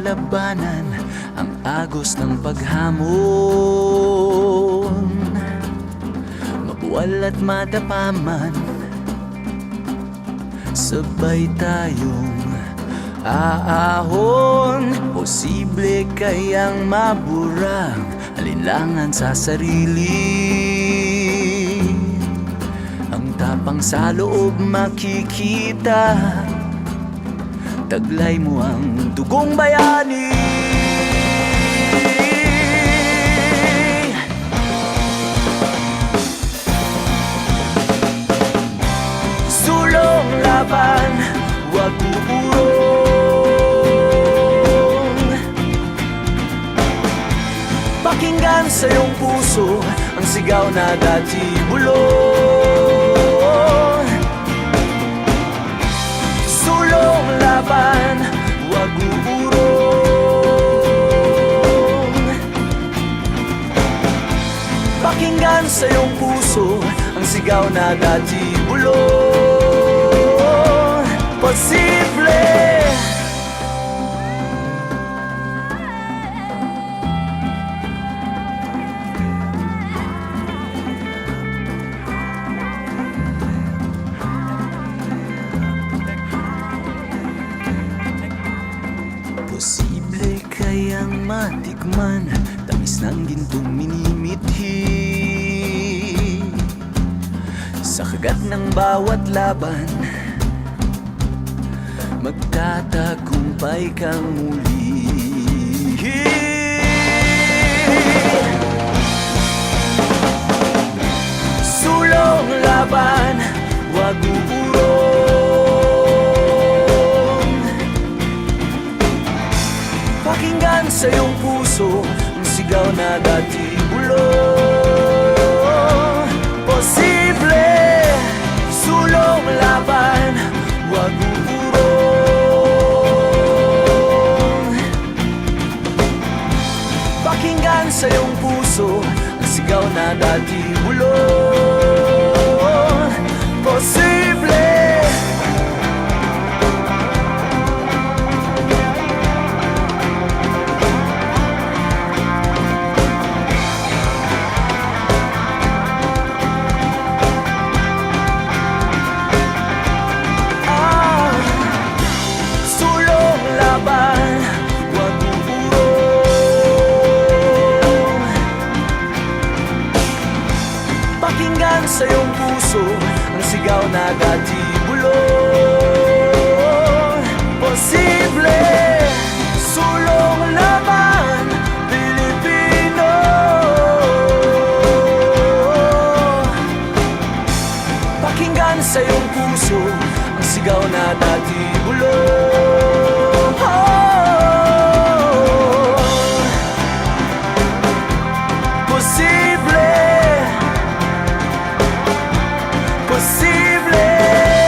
labanan ang agos ng paghamon. Mabuwal at madapaman, sabay tayong aahon. Posible kayang maburang alinlangan sa sarili. Ang tapang sa loob makikita, taglay mo ang dugong bayani. Sulong laban, wag uurong. Pakinggan sa iyong puso ang sigaw na dati bulong. Sulong laban, wag uurong. Pakinggan sa iyong puso ang sigaw na dati bulong. Posible Posible kayang matikman tamis ng gintong minimithi. Sa kagat ng bawat laban, magtatagumpay kang muli. Sulong laban, wag uurong. Pakinggan sa iyong puso ang sigaw na dati bulong. Posible, sulong laban, wag uurong. Pakinggan sa iyong puso ang sigaw na dati bulong. Posible sa iyong puso ang sigaw na dati bulong. Posible, sulong laban, Pilipino. Pakinggan sa iyong puso ang sigaw na dati bulong. Posible, posible.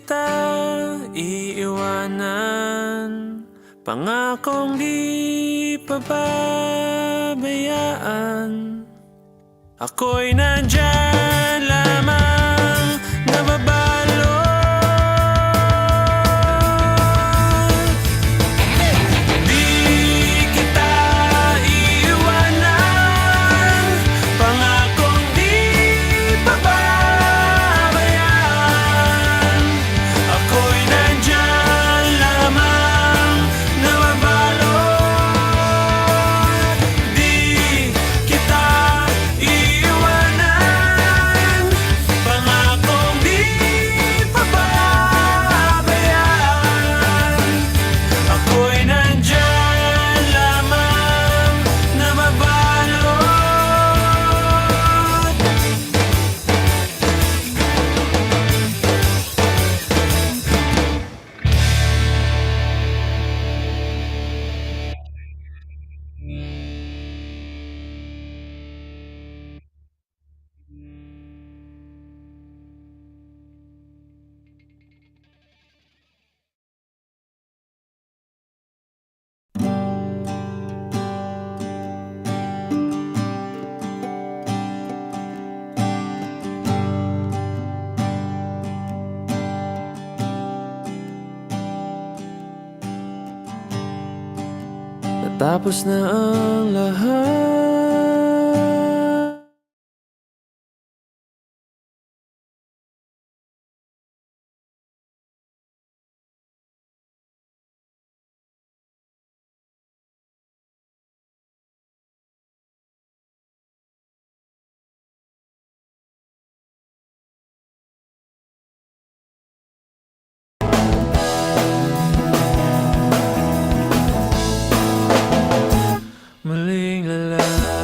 kita iiwanan, pangakong di pababayaan. Ako'y nandyan lamang, nababalot. Di kita iiwanan, pangakong di pababayaan. Ako'y nandyan lamang, nababalot. Di kita iiwanan, pangakong di pababayaan. Ako'y nandyan lamang, nababalot. Natapos na ang lahat. Muling lalaki.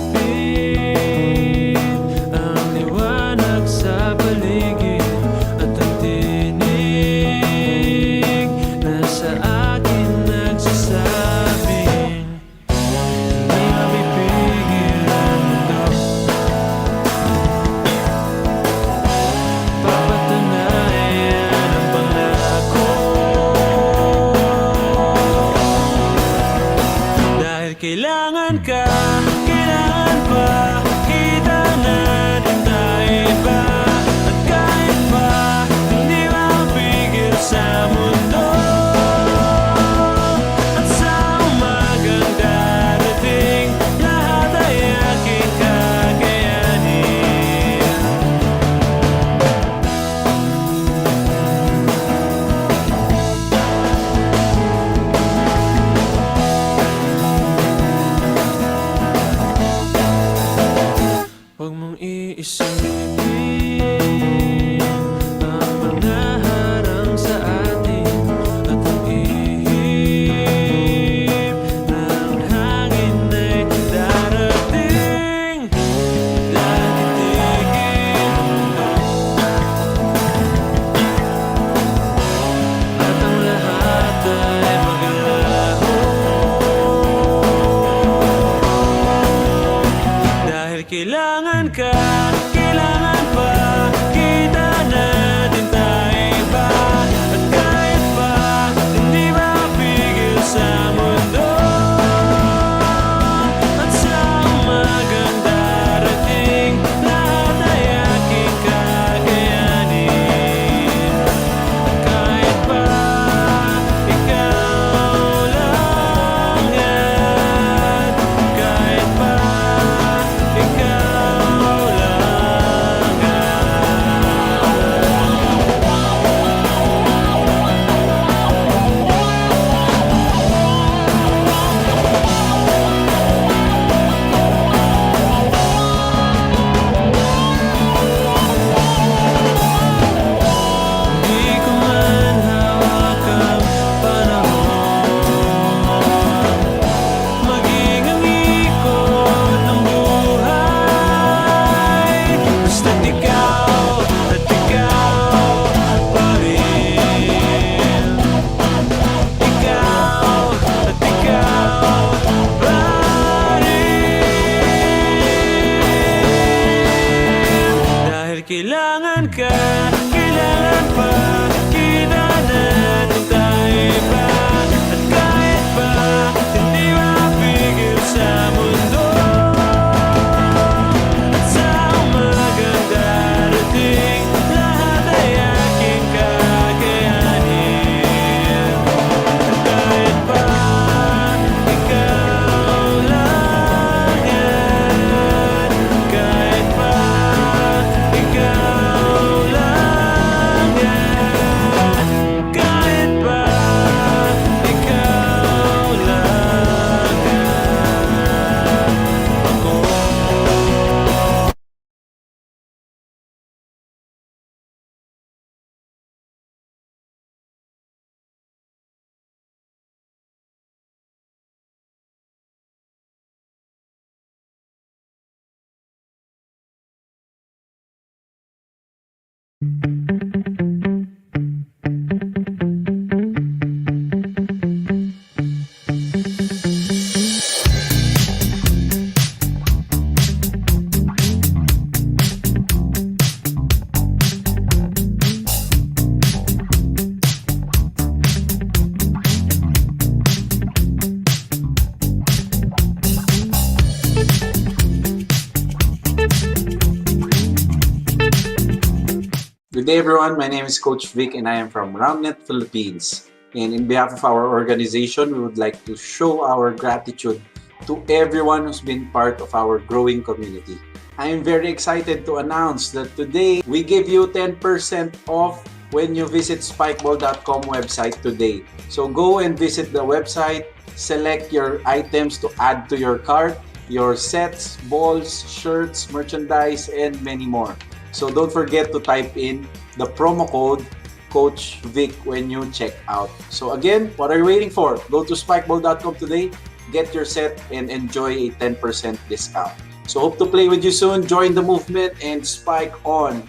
Good day, everyone. My name is Coach Vic, and I am from RoundNet Philippines. And in behalf of our organization, we would like to show our gratitude to everyone who's been part of our growing community. I am very excited to announce that today we give you 10% off when you visit spikeball.com website today. So go and visit the website, select your items to add to your cart, your sets, balls, shirts, merchandise, and many more. So don't forget to type in the promo code Coach Vic when you check out. So again, what are you waiting for? Go to spikeball.com today, get your set, and enjoy a 10% discount. So hope to play with you soon. Join the movement and spike on.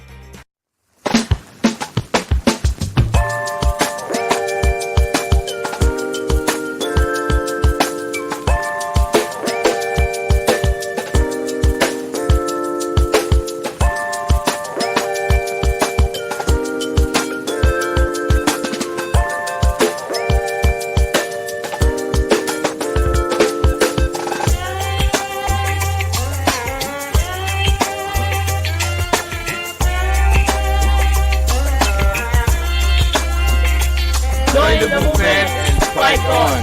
Join the movement and spike on!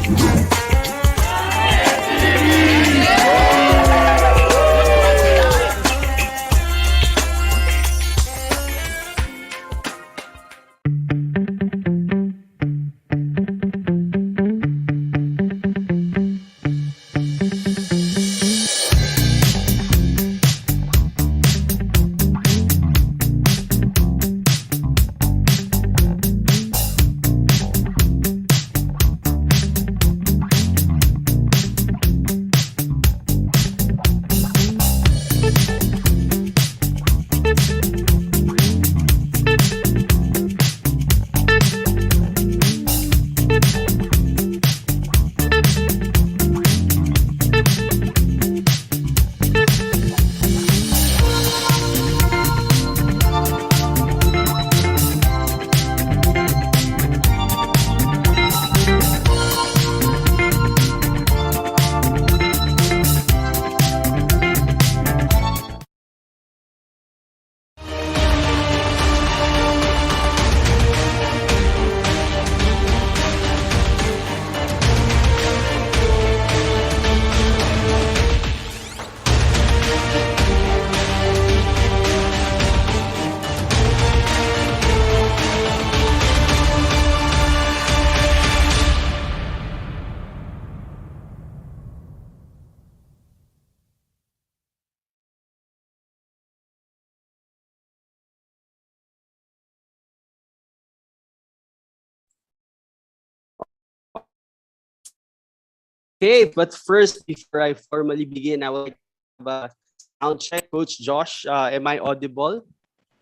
Okay, but first, before I formally begin, I would like to have a sound check. Coach Josh, am I audible?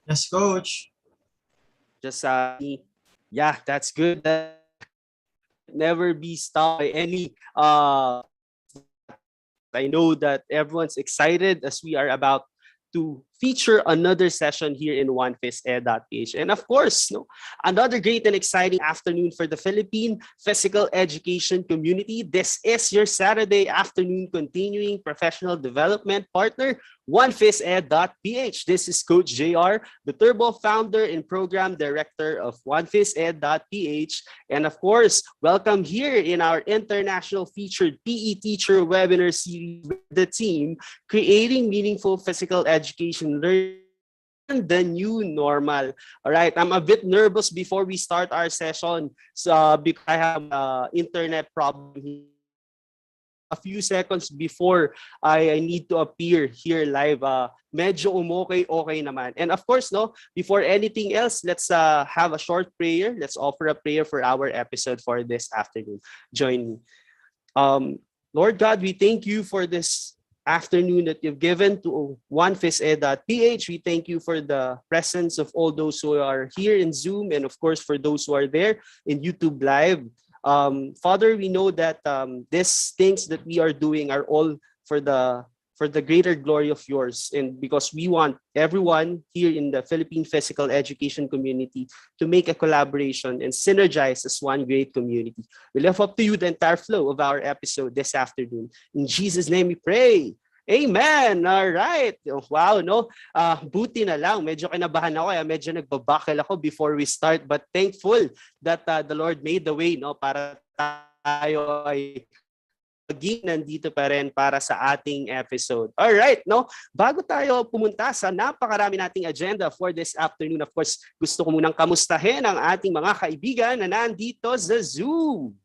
Yes, coach. Just yeah, that's good. Never be stopped by any. I know that everyone's excited as we are about to feature another session here in OneFizEd.ph. And of course, no, another great and exciting afternoon for the Philippine physical education community. This is your Saturday afternoon continuing professional development partner, OneFizEd.ph. This is Coach JR, the Turbo founder and program director of OneFizEd.ph. And of course, welcome here in our international featured PE teacher webinar series with the team, creating meaningful physical education learning, the new normal. All right, I'm a bit nervous before we start our session, so because I have internet problem here. A few seconds before I need to appear here live, medyo okay naman. And of course, no, before anything else, let's have a short prayer. Let's offer a prayer for our episode for this afternoon. Join me. Lord God, we thank you for this afternoon that you've given to onefised.ph. We thank you for the presence of all those who are here in Zoom and of course for those who are there in YouTube Live. Father, we know that these things that we are doing are all for the greater glory of yours, and because we want everyone here in the Philippine physical education community to make a collaboration and synergize as one great community. We lift up to you the entire flow of our episode this afternoon. In Jesus' name we pray. Amen! All right. Wow, no? Buti na lang. Medyo kinabahan ako. Medyo nagbabakil ako before we start. But thankful that the Lord made the way, no? Para tayo ay maging nandito pa rin para sa ating episode. All right, no? Bago tayo pumunta sa napakarami nating agenda for this afternoon, of course, gusto ko munang kamustahin ang ating mga kaibigan na nandito sa Zoom.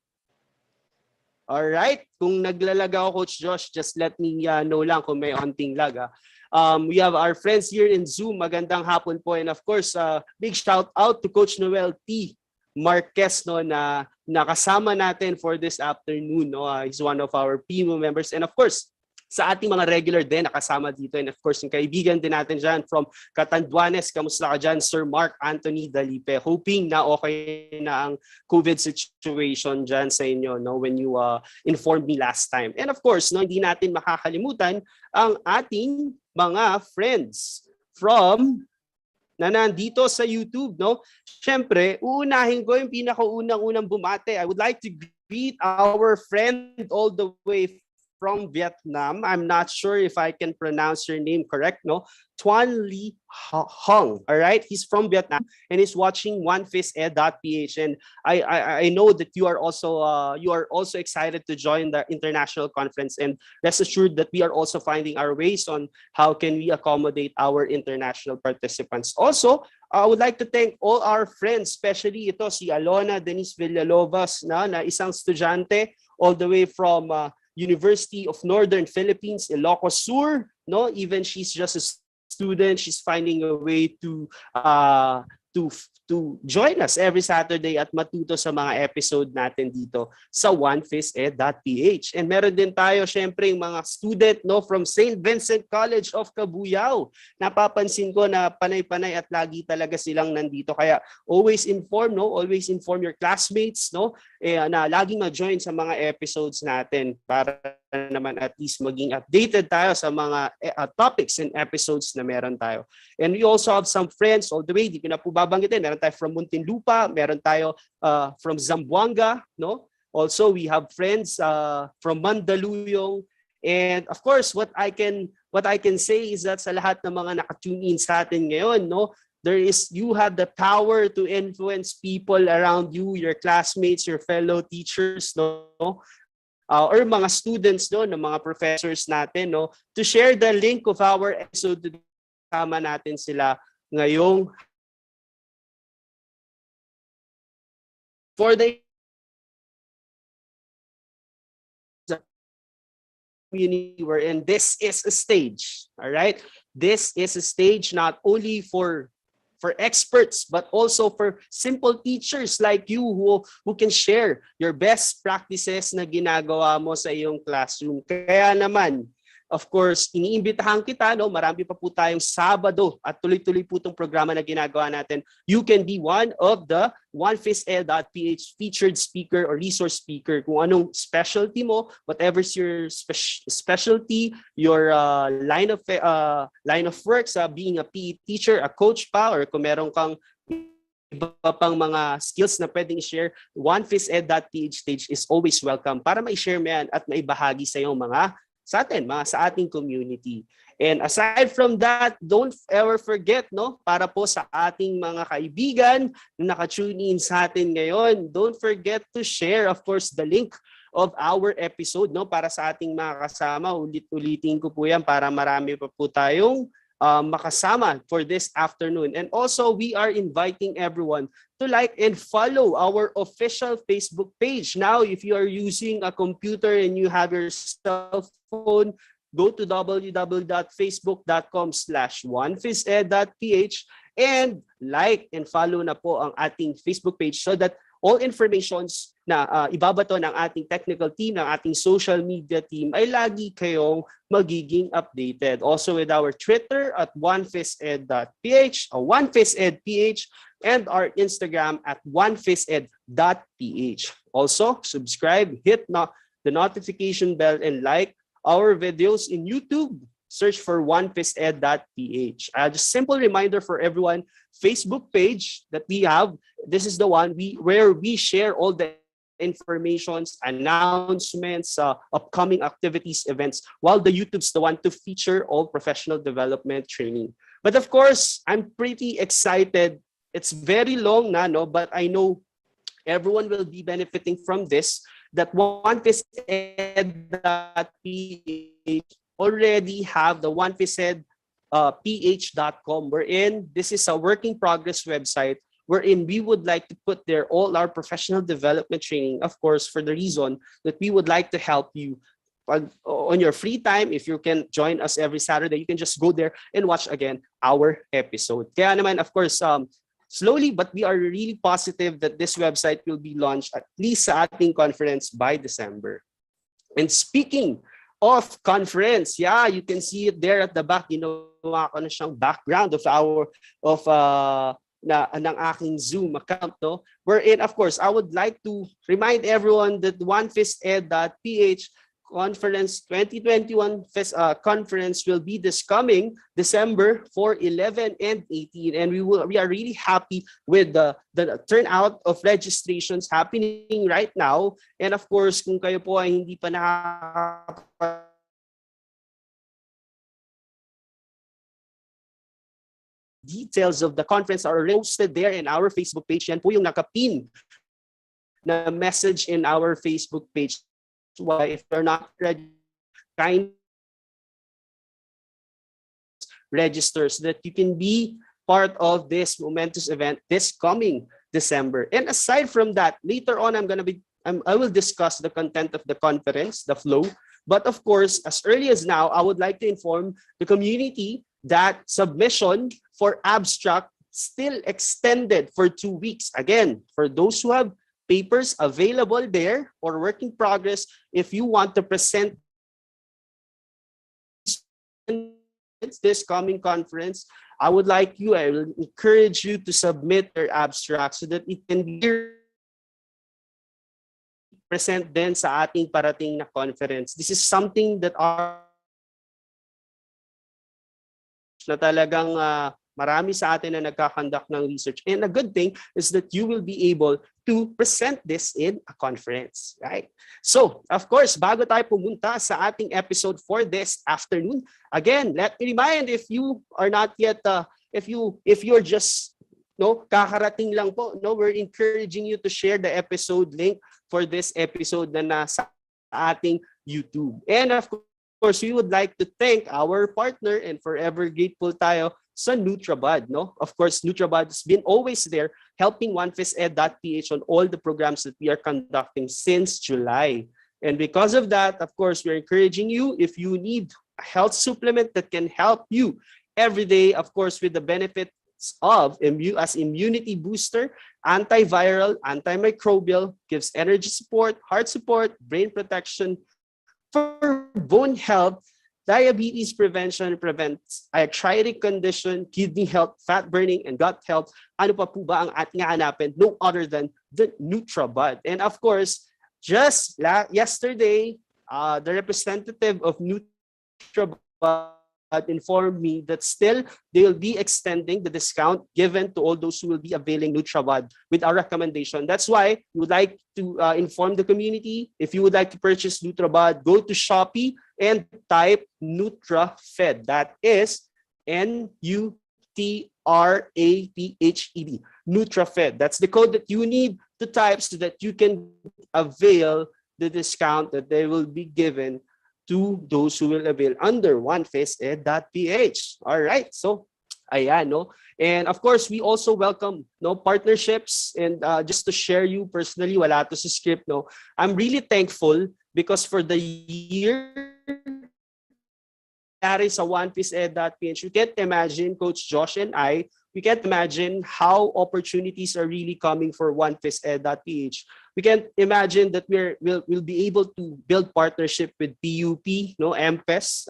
All right, kung naglalag ako, Coach Josh, just let me know lang kung may onting lag. We have our friends here in Zoom. Magandang hapon po, and of course, big shout out to Coach Noel T. Marquez, no, na nakasama natin for this afternoon, no. He's one of our PMO members, and of course sa ating mga regular din nakasama dito, and of course yung kaibigan din natin dyan from Catanduanes. Kamusta ka dyan, Sir Mark Anthony Dalipe? Hoping na okay na ang COVID situation dyan sa inyo, no, when you informed me last time. And of course, no, hindi natin makakalimutan ang ating mga friends from na nandito sa YouTube, no? Siyempre, uunahin ko yung pinakaunang-unang bumate. I would like to greet our friend all the way from Vietnam. I'm not sure if I can pronounce your name correct, no? Tuan Lee Hong, all right? He's from Vietnam and he's watching onefised.ph, and I know that you are also excited to join the international conference, and rest assured that we are also finding our ways on how can we accommodate our international participants. Also, I would like to thank all our friends, especially ito si Alona Denise Villalovas na isang estudyante all the way from University of Northern Philippines, Ilocos Sur, no? Even she's just a student, she's finding a way to join us every Saturday at matuto sa mga episode natin dito sa onefised.ph. And meron din tayo syempre yung mga student, no, from St. Vincent College of Cabuyao. Napapansin ko na panay-panay at lagi talaga silang nandito. Kaya always inform, no? Always inform your classmates, no? Na laging ma-join sa mga episodes natin para naman at least maging updated tayo sa mga topics and episodes na meron tayo. And we also have some friends all the way, di ko na po babanggitin. Meron tayo from Muntinlupa, meron tayo from Zamboanga, no? Also, we have friends from Mandaluyong. And of course, what I can say is that sa lahat ng mga nakatune in sa atin ngayon, no? You have the power to influence people around you, your classmates, your fellow teachers, no? Or mga students, no, ng mga professors natin, no, to share the link of our episode, kasama natin sila ngayong for the community we're in. This is a stage, all right? This is a stage not only for experts, but also for simple teachers like you who can share your best practices na ginagawa mo sa iyong classroom. Kaya naman, of course, iniimbitahan kita, no, marami pa po tayong Sabado at tuloy-tuloy po itong programa na ginagawa natin. You can be one of the onefised.ph featured speaker or resource speaker. Kung anong specialty mo, whatever's your specialty, your line of work, sa being a PE teacher, a coach pa, or kung meron kang iba pang mga skills na pwedeng i-share, onefised.ph stage is always welcome para ma-share mo yan at maibahagi sa iyong sa ating community. And aside from that, don't ever forget, no, para po sa ating mga kaibigan na naka-tune in sa atin ngayon, don't forget to share, of course, the link of our episode, no, para sa ating mga kasama. Ulit-ulitin ko po yan para marami pa po tayong makasama for this afternoon. And also, we are inviting everyone to like and follow our official Facebook page. Now, if you are using a computer and you have your cell phone, go to www.facebook.com/onefised.ph and like and follow na po ang ating Facebook page so that all informations na ibabato ng ating technical team, ng ating social media team ay lagi kayong magiging updated. Also with our Twitter at onefised.ph, onefised.ph, and our Instagram at onefised.ph. Also, subscribe, hit the notification bell, and like our videos in YouTube. Search for onefisted.ph. Just simple reminder for everyone, Facebook page that we have, this is the one where we share all the informations, announcements, upcoming activities, events, while the YouTube's the one to feature all professional development training. But of course, I'm pretty excited. It's very long na, no? But I know everyone will be benefiting from this, that onefised.ph already have the onefised.ph.com, wherein this is a work in progress website wherein we would like to put there all our professional development training, of course, for the reason that we would like to help you on your free time. If you can join us every Saturday, you can just go there and watch again our episode. Kaya naman, of course, slowly, but we are really positive that this website will be launched at least sa ating conference by December. And speaking of conference, yeah, you can see it there at the back. Ginawa ko na siyang background of ng aking Zoom account, no? Wherein, of course, I would like to remind everyone that onefisted.ph Conference 2021 conference will be this coming December 4, 11, and 18. And we are really happy with the turnout of registrations happening right now. And of course, kung kayo po ay hindi pa details of the conference are posted there in our Facebook page. Yan po yung nakapin na message in our Facebook page. Why, if you're not ready, kind register so that you can be part of this momentous event this coming December. And aside from that, later on I will discuss the content of the conference, the flow. But of course, as early as now, I would like to inform the community that submission for abstract still extended for 2 weeks. Again, for those who have papers available there or work in progress, if you want to present this coming conference, I will encourage you to submit your abstract so that it can be present then sa ating parating na conference. This is something that na talagang marami sa atin na nagkakandak ng research. And a good thing is that you will be able to present this in a conference, right? So, of course, bago tayo pumunta sa ating episode for this afternoon, again, let me remind, if you are not yet, if you're just kakarating lang po, we're encouraging you to share the episode link for this episode na nasa ating YouTube. And of course, we would like to thank our partner and forever grateful tayo sa Nutrabud, no? Of course, Nutrabud has been always there helping onefisted.ph on all the programs that we are conducting since July. And because of that, of course, we're encouraging you, if you need a health supplement that can help you every day, of course, with the benefits of as immunity booster, antiviral, antimicrobial, gives energy support, heart support, brain protection, for bone health, diabetes prevention, prevents arthritic condition, kidney health, fat burning, and gut health. Ano pa po ba ang ating hanapin? No other than the Nutrabud. And of course, just yesterday, the representative of Nutrabud informed me that still they will be extending the discount given to all those who will be availing Nutrabud with our recommendation. That's why we would like to inform the community, if you would like to purchase Nutrabud, go to Shopee and type NutraFed. That is NutraPhed. NutraFed. That's the code that you need to type so that you can avail the discount that they will be given to those who will avail under onefisted.ph. All right, so ayan, no? And of course, we also welcome partnerships. And just to share you personally, wala to sa script, no? I'm really thankful because for the year sa onefisted.ph, you can't imagine, Coach Josh and I, we can't imagine how opportunities are really coming for OneFizEd.ph. We can't imagine that we'll be able to build partnership with PUP, no MPES,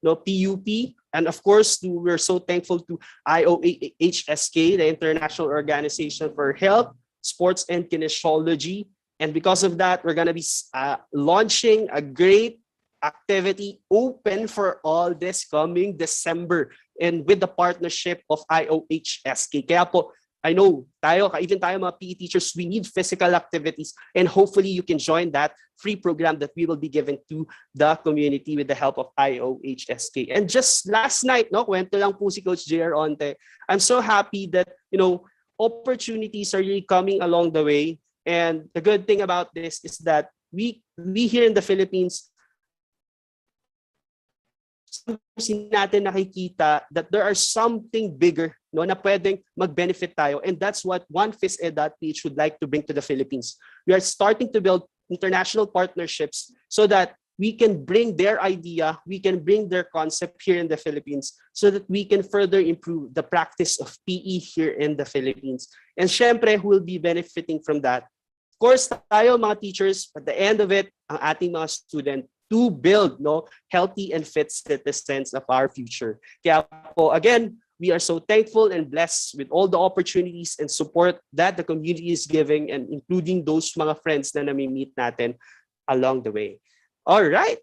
no PUP, and of course, we're so thankful to IOHSK, the International Organization for Health, Sports, and Kinesiology. And because of that, we're gonna be launching a great activity open for all this coming December and with the partnership of IOHSK. Kaya po, I know even tayo mga PE teachers, we need physical activities, and hopefully you can join that free program that we will be giving to the community with the help of IOHSK. And just last night, no, kwento lang po si Coach JR Onte. I'm so happy that, opportunities are really coming along the way. And the good thing about this is that we here in the Philippines, natin nakikita that there are something bigger, no, na pwedeng mag-benefit tayo, and that's what OneFizEd.ph would like to bring to the Philippines. We are starting to build international partnerships so that we can bring their idea, we can bring their concept here in the Philippines so that we can further improve the practice of PE here in the Philippines. And syempre, who will be benefiting from that? Of course, tayo mga teachers, at the end of it, ang ating mga student, to build healthy and fit citizens of our future. Kaya po, again, we are so thankful and blessed with all the opportunities and support that the community is giving, and including those mga friends na nami-meet natin along the way. All right.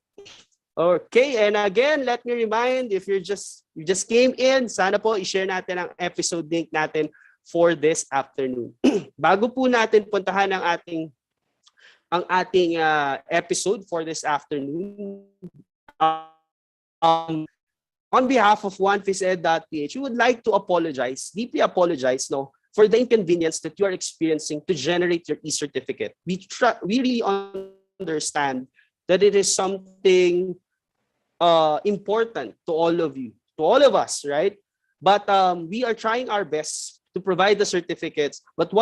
Okay, and again, let me remind, if you just came in, sana po i-share natin ang episode link natin for this afternoon. Bago po natin puntahan ang ating episode for this afternoon, on behalf of OneFizEd.ph, we would like to deeply apologize, for the inconvenience that you are experiencing to generate your e-certificate. We really understand that it is something important to all of you, to all of us, right? But we are trying our best to provide the certificates. But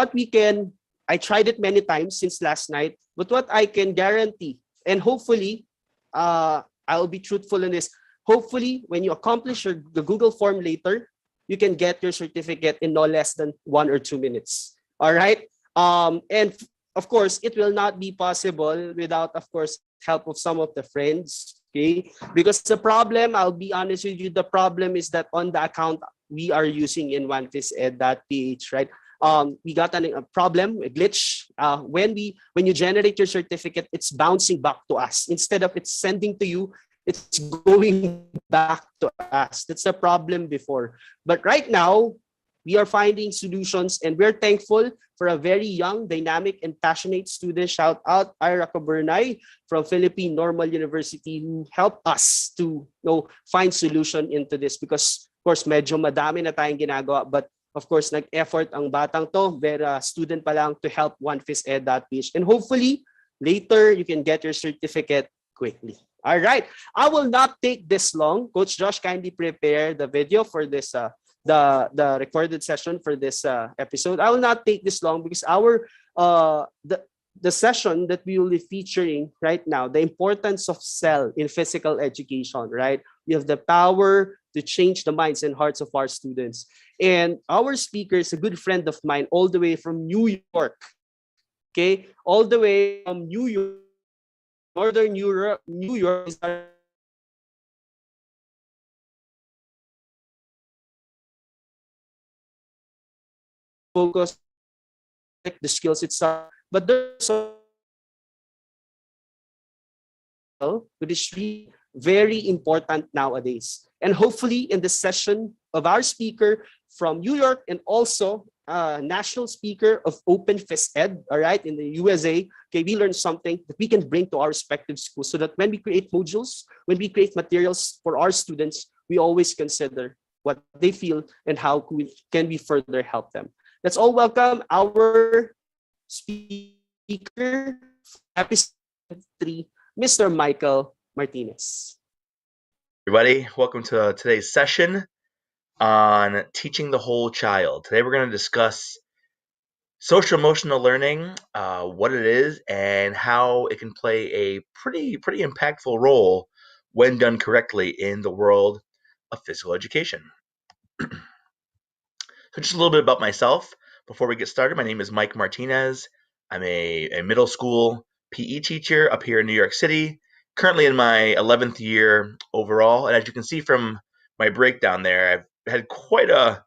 I tried it many times since last night, but what I can guarantee, and hopefully, I'll be truthful in this, hopefully, when you accomplish the Google form later, you can get your certificate in no less than 1 or 2 minutes. All right? And of course, it will not be possible without, of course, help of some of the friends, okay? Because the problem, I'll be honest with you, the problem is that on the account we are using in OneFizEd.ph, right? We got a problem, a glitch. When you generate your certificate, it's bouncing back to us. Instead of it's sending to you, it's going back to us. That's the problem before. But right now, we are finding solutions, and we're thankful for a very young, dynamic, and passionate student. Shout out Ira Caburnay from Philippine Normal University, who helped us to find solution into this, because of course medyo madami na tayong ginagawa, but of course, nag-effort ang batang to, student pa lang, to help OneFizEd.ph. And hopefully, later, you can get your certificate quickly. All right. I will not take this long. Coach Josh kindly prepare the video for this, the recorded session for this episode. I will not take this long because the session that we will be featuring right now, the importance of SEL in physical education, right? We have the power to change the minds and hearts of our students. And our speaker is a good friend of mine all the way from New York. Okay? All the way from New York, Northern Europe, New York is our focus, the skills itself. But there's which is really very important nowadays. And hopefully in this session of our speaker from New York, and also national speaker of Open Phys Ed, all right, in the USA, okay, we learned something that we can bring to our respective schools, so that when we create modules, when we create materials for our students, we always consider what they feel and how can we further help them. Let's all welcome our speaker, episode 3, Mr. Michael Martinez. Everybody, welcome to today's session on teaching the whole child. Today we're going to discuss social emotional learning, what it is, and how it can play a pretty impactful role when done correctly in the world of physical education. So So just a little bit about myself before we get started. My name is Mike Martinez. I'm a middle school PE teacher up here in New York City, currently in my 11th year overall. And as you can see from my breakdown there, I've had quite a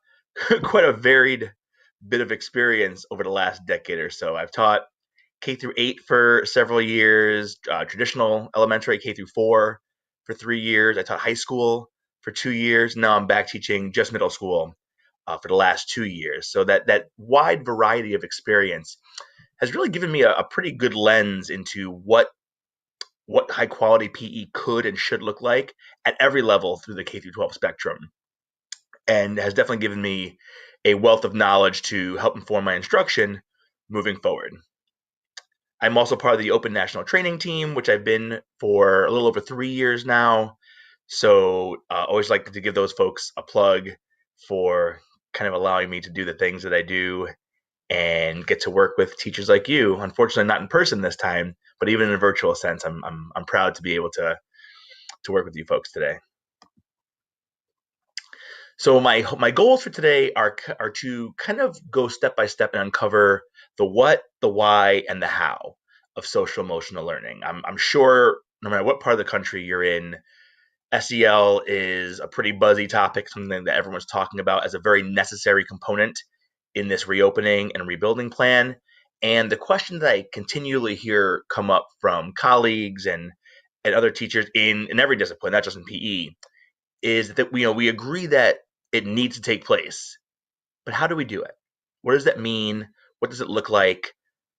quite a varied bit of experience over the last decade or so. I've taught K through 8 for several years, traditional elementary K through 4 for 3 years. I taught high school for 2 years. Now I'm back teaching just middle school for the last 2 years. So that wide variety of experience has really given me a pretty good lens into what high quality PE could and should look like at every level through the K through 12 spectrum, and has definitely given me a wealth of knowledge to help inform my instruction moving forward. I'm also part of the Open National Training Team, which I've been for a little over 3 years now. So always like to give those folks a plug for kind of allowing me to do the things that I do and get to work with teachers like you. Unfortunately, not in person this time, but even in a virtual sense, I'm proud to be able to work with you folks today. So my goals for today are to kind of go step by step and uncover the what, the why, and the how of social emotional learning. I'm sure no matter what part of the country you're in, SEL is a pretty buzzy topic, something that everyone's talking about as a very necessary component in this reopening and rebuilding plan. And the question that I continually hear come up from colleagues and other teachers in every discipline, not just in PE, is that we agree that it needs to take place, but how do we do it? What does that mean? What does it look like?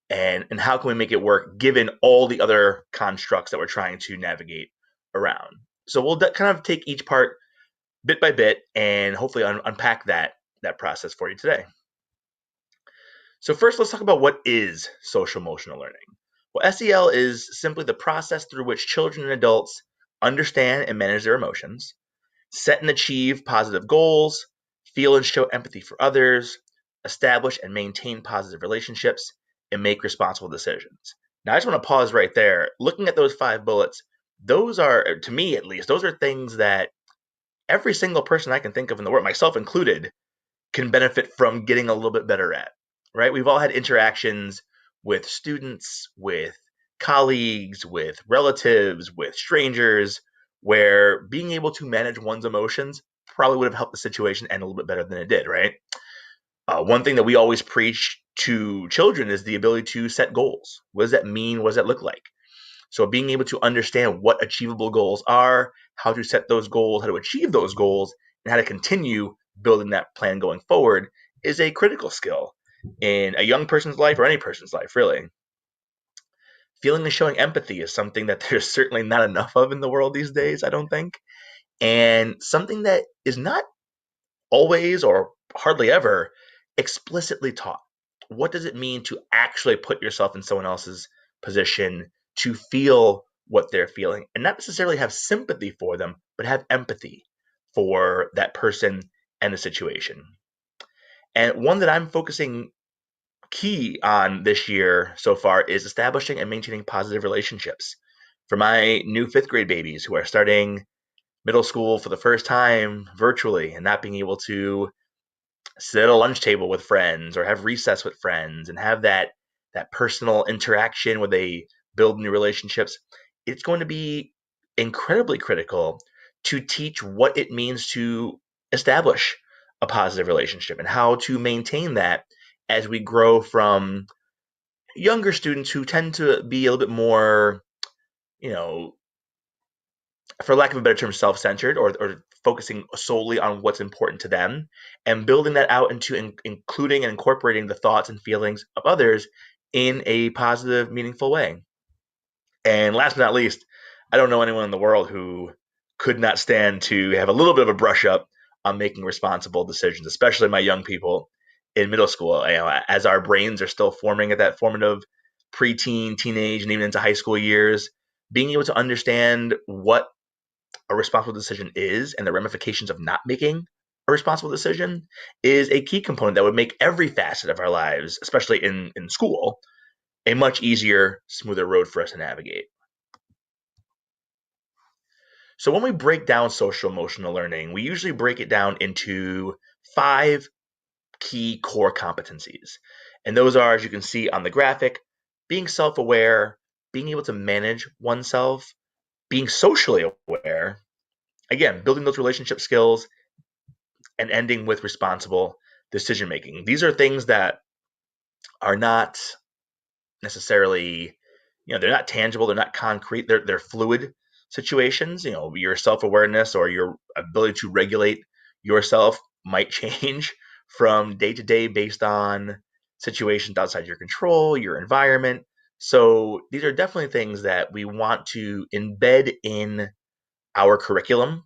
And how can we make it work given all the other constructs that we're trying to navigate around? So we'll kind of take each part bit by bit and hopefully unpack that process for you today. So first, let's talk about what is social emotional learning. Well, SEL is simply the process through which children and adults understand and manage their emotions, set and achieve positive goals, feel and show empathy for others, establish and maintain positive relationships, and make responsible decisions. Now, I just want to pause right there. Looking at those 5 bullets, those are, to me at least, those are things that every single person I can think of in the world, myself included, can benefit from getting a little bit better at, right? We've all had interactions with students, with colleagues, with relatives, with strangers, where being able to manage one's emotions probably would have helped the situation end a little bit better than it did, right? One thing that we always preach to children is the ability to set goals. What does that mean? What does that look like? So being able to understand what achievable goals are, how to set those goals, how to achieve those goals, and how to continue building that plan going forward is a critical skill in a young person's life or any person's life, really. Feeling and showing empathy is something that there's certainly not enough of in the world these days, I don't think, and something that is not always or hardly ever explicitly taught. What does it mean to actually put yourself in someone else's position, to feel what they're feeling, and not necessarily have sympathy for them, but have empathy for that person and the situation? And one that I'm focusing key on this year so far is establishing and maintaining positive relationships. For my new 5th grade babies who are starting middle school for the first time virtually and not being able to sit at a lunch table with friends or have recess with friends and have that personal interaction where they build new relationships, it's going to be incredibly critical to teach what it means to establish a positive relationship and how to maintain that as we grow from younger students who tend to be a little bit more, for lack of a better term, self-centered or focusing solely on what's important to them, and building that out into including and incorporating the thoughts and feelings of others in a positive, meaningful way. And last but not least, I don't know anyone in the world who could not stand to have a little bit of a brush up on making responsible decisions, especially my young people in middle school. As our brains are still forming at that formative preteen, teenage, and even into high school years, being able to understand what a responsible decision is and the ramifications of not making a responsible decision is a key component that would make every facet of our lives, especially in school, a much easier, smoother road for us to navigate. So when we break down social emotional learning, we usually break it down into 5 key core competencies. And those are, as you can see on the graphic, being self-aware, being able to manage oneself, being socially aware, again, building those relationship skills, and ending with responsible decision making. These are things that are not necessarily, they're not tangible, they're not concrete, they're fluid situations. Your self-awareness or your ability to regulate yourself might change from day to day based on situations outside your control, your environment. So these are definitely things that we want to embed in our curriculum,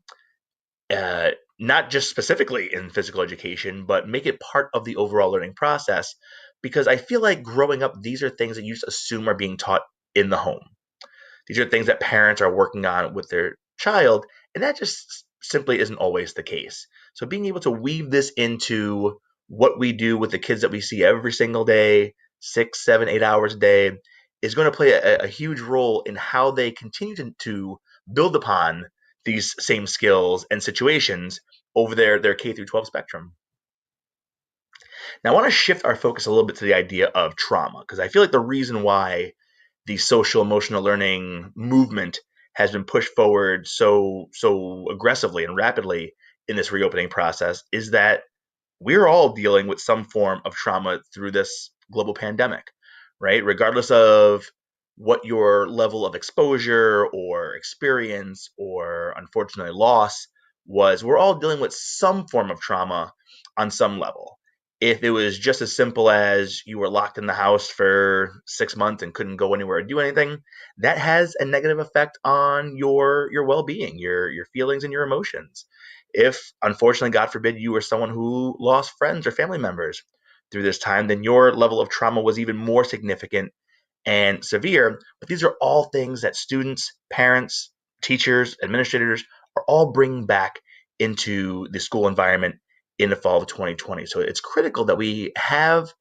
not just specifically in physical education, but make it part of the overall learning process. Because I feel like growing up, these are things that you just assume are being taught in the home. These are things that parents are working on with their child, and that just simply isn't always the case. So being able to weave this into what we do with the kids that we see every single day, 6, 7, 8 hours a day, is going to play a huge role in how they continue to build upon these same skills and situations over their K through 12 spectrum. Now, I want to shift our focus a little bit to the idea of trauma, because I feel like the reason why the social emotional learning movement has been pushed forward so aggressively and rapidly in this reopening process is that we're all dealing with some form of trauma through this global pandemic, right? Regardless of what your level of exposure or experience or unfortunately loss was, we're all dealing with some form of trauma on some level. If it was just as simple as you were locked in the house for 6 months and couldn't go anywhere or do anything, that has a negative effect on your well-being, your feelings and your emotions. If, unfortunately, God forbid, you were someone who lost friends or family members through this time, then your level of trauma was even more significant and severe. But these are all things that students, parents, teachers, administrators are all bringing back into the school environment in the fall of 2020. So it's critical that we have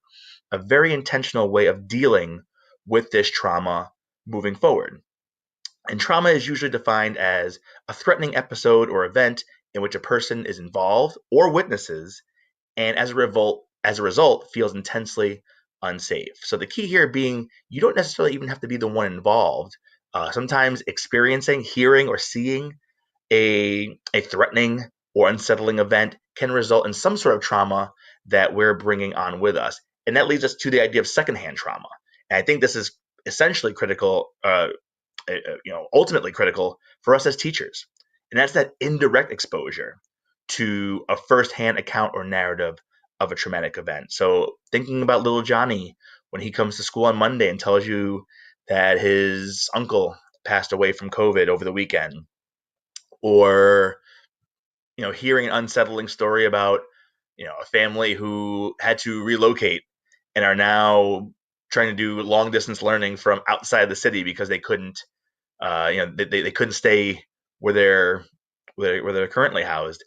a very intentional way of dealing with this trauma moving forward. And trauma is usually defined as a threatening episode or event in which a person is involved or witnesses, and as a result feels intensely unsafe. So the key here being you don't necessarily even have to be the one involved. Sometimes experiencing, hearing, or seeing a threatening or unsettling event can result in some sort of trauma that we're bringing on with us. And that leads us to the idea of secondhand trauma. And I think this is essentially critical, ultimately critical for us as teachers. And that's that indirect exposure to a firsthand account or narrative of a traumatic event. So thinking about little Johnny when he comes to school on Monday and tells you that his uncle passed away from COVID over the weekend, or hearing an unsettling story about a family who had to relocate and are now trying to do long distance learning from outside the city because they couldn't they couldn't stay where they're currently housed.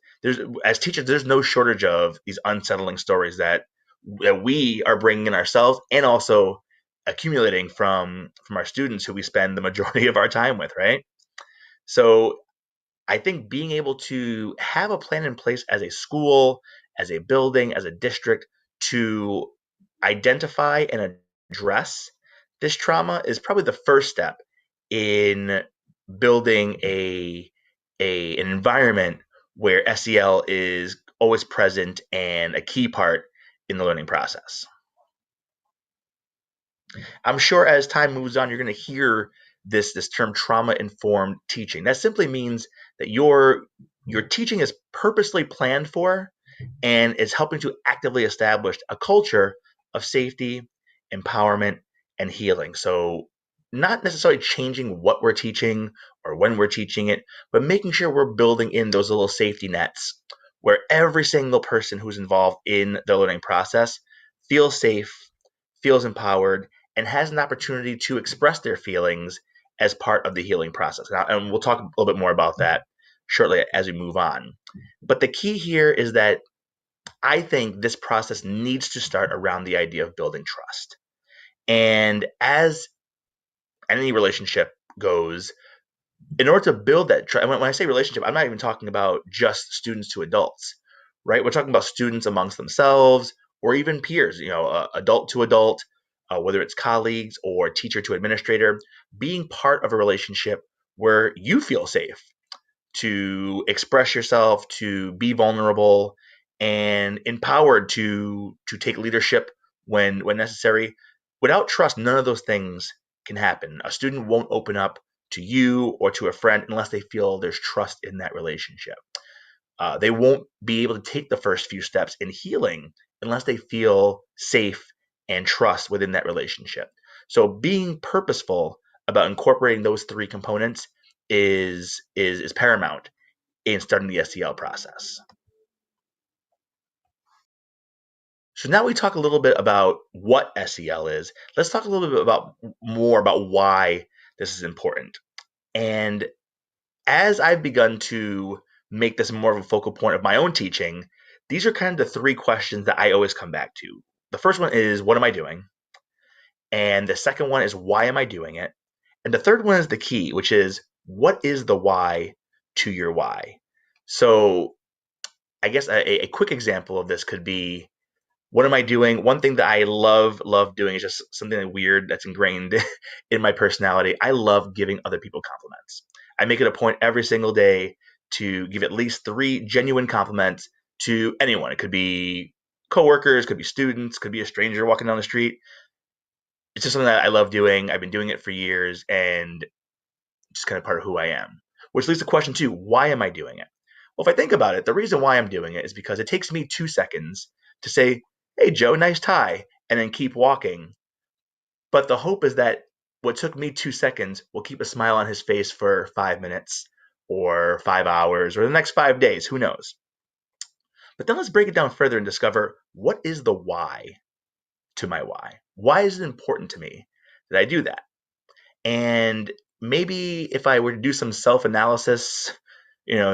As teachers, there's no shortage of these unsettling stories that we are bringing in ourselves and also accumulating from our students who we spend the majority of our time with, right? So I think being able to have a plan in place as a school, as a building, as a district to identify and address this trauma is probably the first step in building an environment where SEL is always present and a key part in the learning process. I'm sure as time moves on, you're going to hear this term trauma-informed teaching. That simply means that your teaching is purposely planned for and is helping to actively establish a culture of safety, empowerment, and healing. So not necessarily changing what we're teaching or when we're teaching it, but making sure we're building in those little safety nets where every single person who's involved in the learning process feels safe, feels empowered, and has an opportunity to express their feelings as part of the healing process. Now, and we'll talk a little bit more about that shortly as we move on. But the key here is that I think this process needs to start around the idea of building trust. And as any relationship goes, in order to build that trust, when I say relationship, I'm not even talking about just students to adults, right? We're talking about students amongst themselves or even peers, adult to adult, whether it's colleagues or teacher to administrator, being part of a relationship where you feel safe to express yourself, to be vulnerable, and empowered to take leadership when necessary. Without trust, none of those things can happen. A student won't open up to you or to a friend unless they feel there's trust in that relationship. They won't be able to take the first few steps in healing unless they feel safe and trust within that relationship. So being purposeful about incorporating those three components is paramount in starting the SEL process. So now we talk a little bit about what SEL is. Let's talk a little bit more about why this is important. And as I've begun to make this more of a focal point of my own teaching, these are kind of the three questions that I always come back to. The first one is, what am I doing? And the second one is, why am I doing it? And the third one is the key, which is, what is the why to your why? So I guess a quick example of this could be, what am I doing? One thing that I love doing is just something weird that's ingrained in my personality. I love giving other people compliments. I make it a point every single day to give at least 3 genuine compliments to anyone. It could be coworkers, could be students, could be a stranger walking down the street. It's just something that I love doing. I've been doing it for years, and just kind of part of who I am. Which leads to question 2, why am I doing it? Well, if I think about it, the reason why I'm doing it is because it takes me 2 seconds to say, hey, Joe, nice tie, and then keep walking. But the hope is that what took me 2 seconds will keep a smile on his face for 5 minutes or 5 hours or the next 5 days, who knows? But then let's break it down further and discover, what is the why to my why? Why is it important to me that I do that? And maybe if I were to do some self-analysis,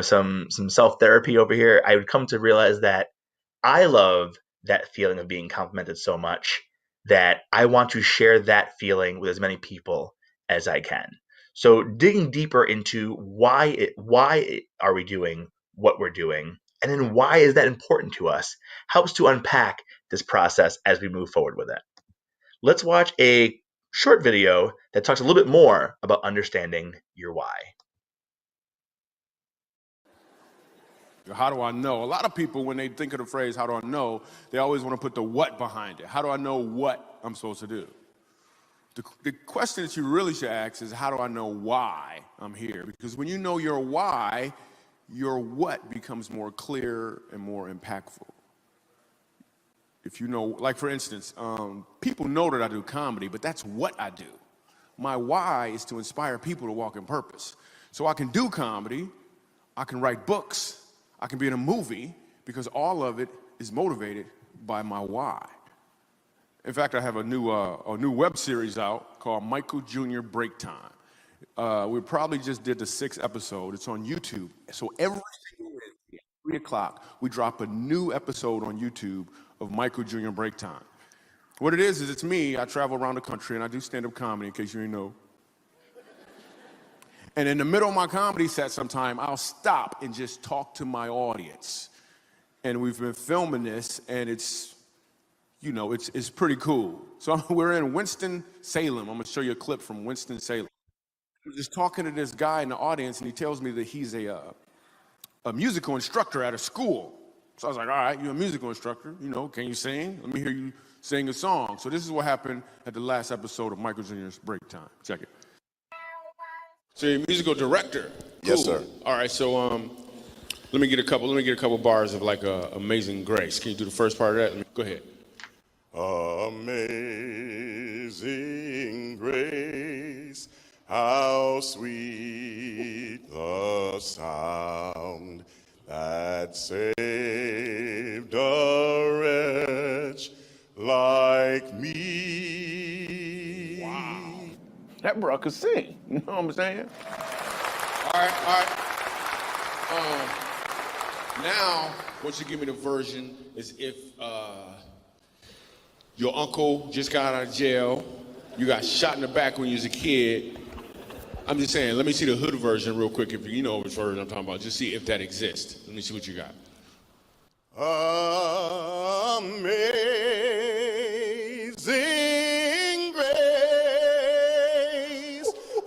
some self-therapy over here, I would come to realize that I love that feeling of being complimented so much that I want to share that feeling with as many people as I can. So digging deeper into why are we doing what we're doing, and then why is that important to us, helps to unpack this process as we move forward with it. Let's watch a short video that talks a little bit more about understanding your why. How do I know? A lot of people, when they think of the phrase, how do I know, they always want to put the what behind it. How do I know what I'm supposed to do? The question that you really should ask is, how do I know why I'm here? Because when you know your why, your what becomes more clear and more impactful. If you know, like for instance, people know that I do comedy, but that's what I do. My why is to inspire people to walk in purpose. So I can do comedy, I can write books, I can be in a movie, because all of it is motivated by my why. In fact, I have a new web series out called Michael Jr. Break Time. We probably just did the 6th episode. It's on YouTube. So every single Wednesday at 3 o'clock, we drop a new episode on YouTube of Michael Jr. Break Time. What it is it's me. I travel around the country and I do stand-up comedy, in case you didn't know. And in the middle of my comedy set sometime, I'll stop and just talk to my audience. And we've been filming this, and it's pretty cool. So we're in Winston-Salem. I'm going to show you a clip from Winston-Salem. I'm just talking to this guy in the audience, and he tells me that he's a musical instructor at a school. So I was like, all right, you're a musical instructor. Can you sing? Let me hear you sing a song. So this is what happened at the last episode of Michael Jr.'s Break Time. Check it. So you're a musical director. Cool. Yes, sir. All right, so let me get a couple bars of like Amazing Grace. Can you do the first part of that? Go ahead. Amazing grace, how sweet the sound that saved a wretch like me. Wow. That bro could sing. You know what I'm saying? All right. Now, what you give me the version is if your uncle just got out of jail, you got shot in the back when you was a kid. I'm just saying, let me see the hood version real quick, if you know which version I'm talking about. Just see if that exists. Let me see what you got. Amazing grace,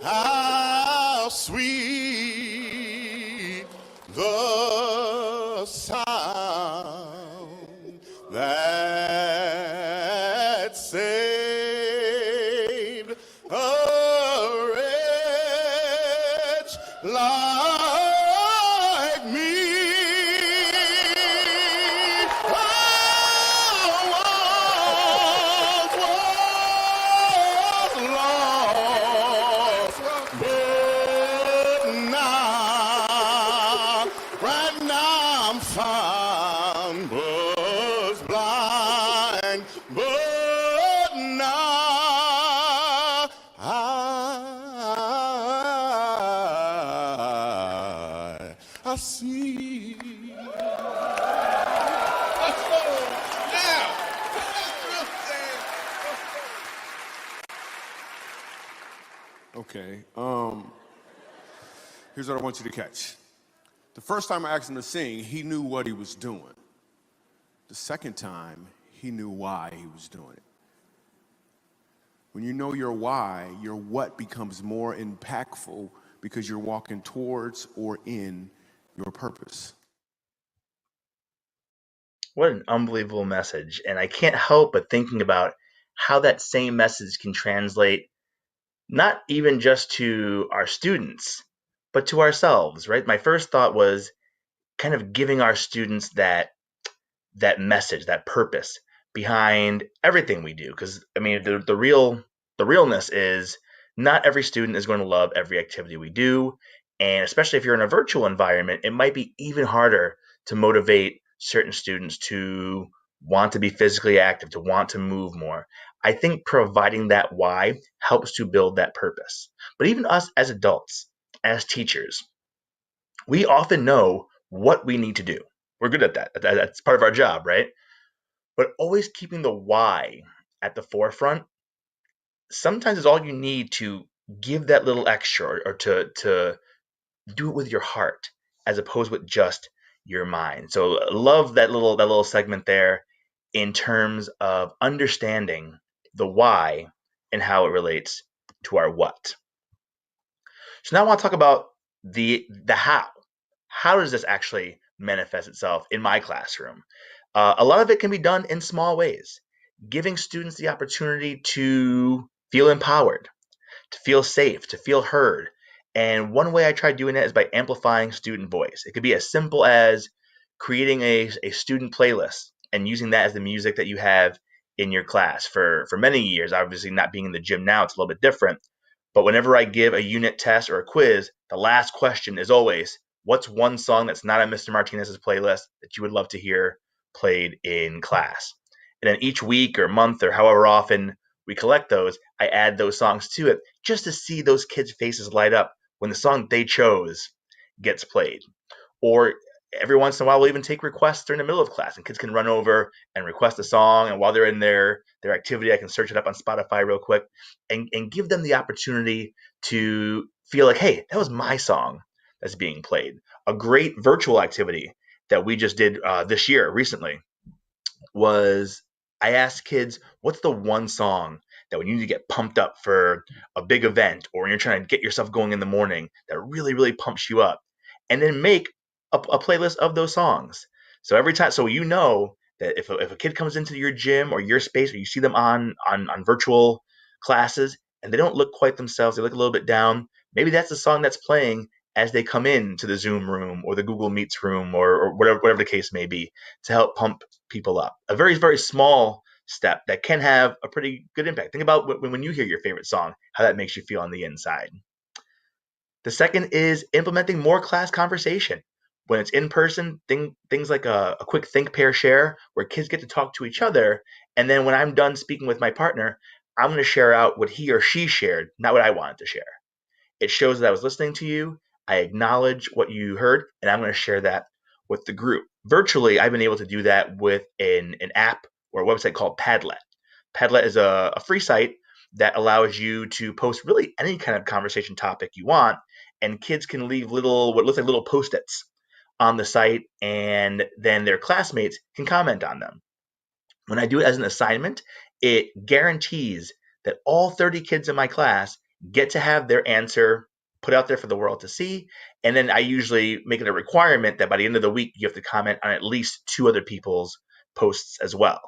how sweet the sound that saved a wretch like me. I was lost, but now, right now I'm found, was blind, but now I see. Okay. Here's what I want you to catch. The first time I asked him to sing, he knew what he was doing. The second time, he knew why he was doing it. When you know your why, your what becomes more impactful because you're walking towards or in your purpose. What an unbelievable message. And I can't help but thinking about how that same message can translate not even just to our students, but to ourselves, right? My first thought was kind of giving our students that message, that purpose behind everything we do. Because I mean, the realness is not every student is going to love every activity we do, and especially if you're in a virtual environment, it might be even harder to motivate certain students to want to be physically active, to want to move more. I think providing that why helps to build that purpose. But even us as adults, as teachers, we often know what we need to do. We're good at that. That's part of our job, right? But always keeping the why at the forefront sometimes is all you need to give that little extra, or to do it with your heart as opposed with just your mind. So love that little segment there in terms of understanding the why and how it relates to our what. So now I want to talk about the how. How does this actually manifest itself in my classroom? A lot of it can be done in small ways, giving students the opportunity to feel empowered, to feel safe, to feel heard. And one way I try doing that is by amplifying student voice. It could be as simple as creating a student playlist and using that as the music that you have in your class. For many years, obviously not being in the gym now, it's a little bit different. But whenever I give a unit test or a quiz, the last question is always, what's one song that's not on Mr. Martinez's playlist that you would love to hear played in class? And then each week or month or however often we collect those, I add those songs to it just to see those kids' faces light up when the song they chose gets played. Or every once in a while, we'll even take requests during the middle of class, and kids can run over and request a song. And while they're in their activity, I can search it up on Spotify real quick and give them the opportunity to feel like, hey, that was my song that's being played. A great virtual activity that we just did this year recently was I asked kids, what's the one song that when you need to get pumped up for a big event or when you're trying to get yourself going in the morning that really, really pumps you up? And then make a playlist of those songs. So every time, so you know that if a kid comes into your gym or your space, or you see them on virtual classes and they don't look quite themselves, they look a little bit down, maybe that's the song that's playing as they come into the Zoom room or the Google Meets room or whatever the case may be, to help pump people up. A very, very small step that can have a pretty good impact. Think about when you hear your favorite song, how that makes you feel on the inside. The second is implementing more class conversation. When it's in person, things like a quick think, pair, share, where kids get to talk to each other. And then when I'm done speaking with my partner, I'm going to share out what he or she shared, not what I wanted to share. It shows that I was listening to you, I acknowledge what you heard, and I'm going to share that with the group. Virtually, I've been able to do that with an app or a website called Padlet. Padlet is a free site that allows you to post really any kind of conversation topic you want, and kids can leave what looks like little Post-its on the site, and then their classmates can comment on them. When I do it as an assignment, it guarantees that all 30 kids in my class get to have their answer put out there for the world to see. And then I usually make it a requirement that by the end of the week, you have to comment on at least 2 other people's posts as well.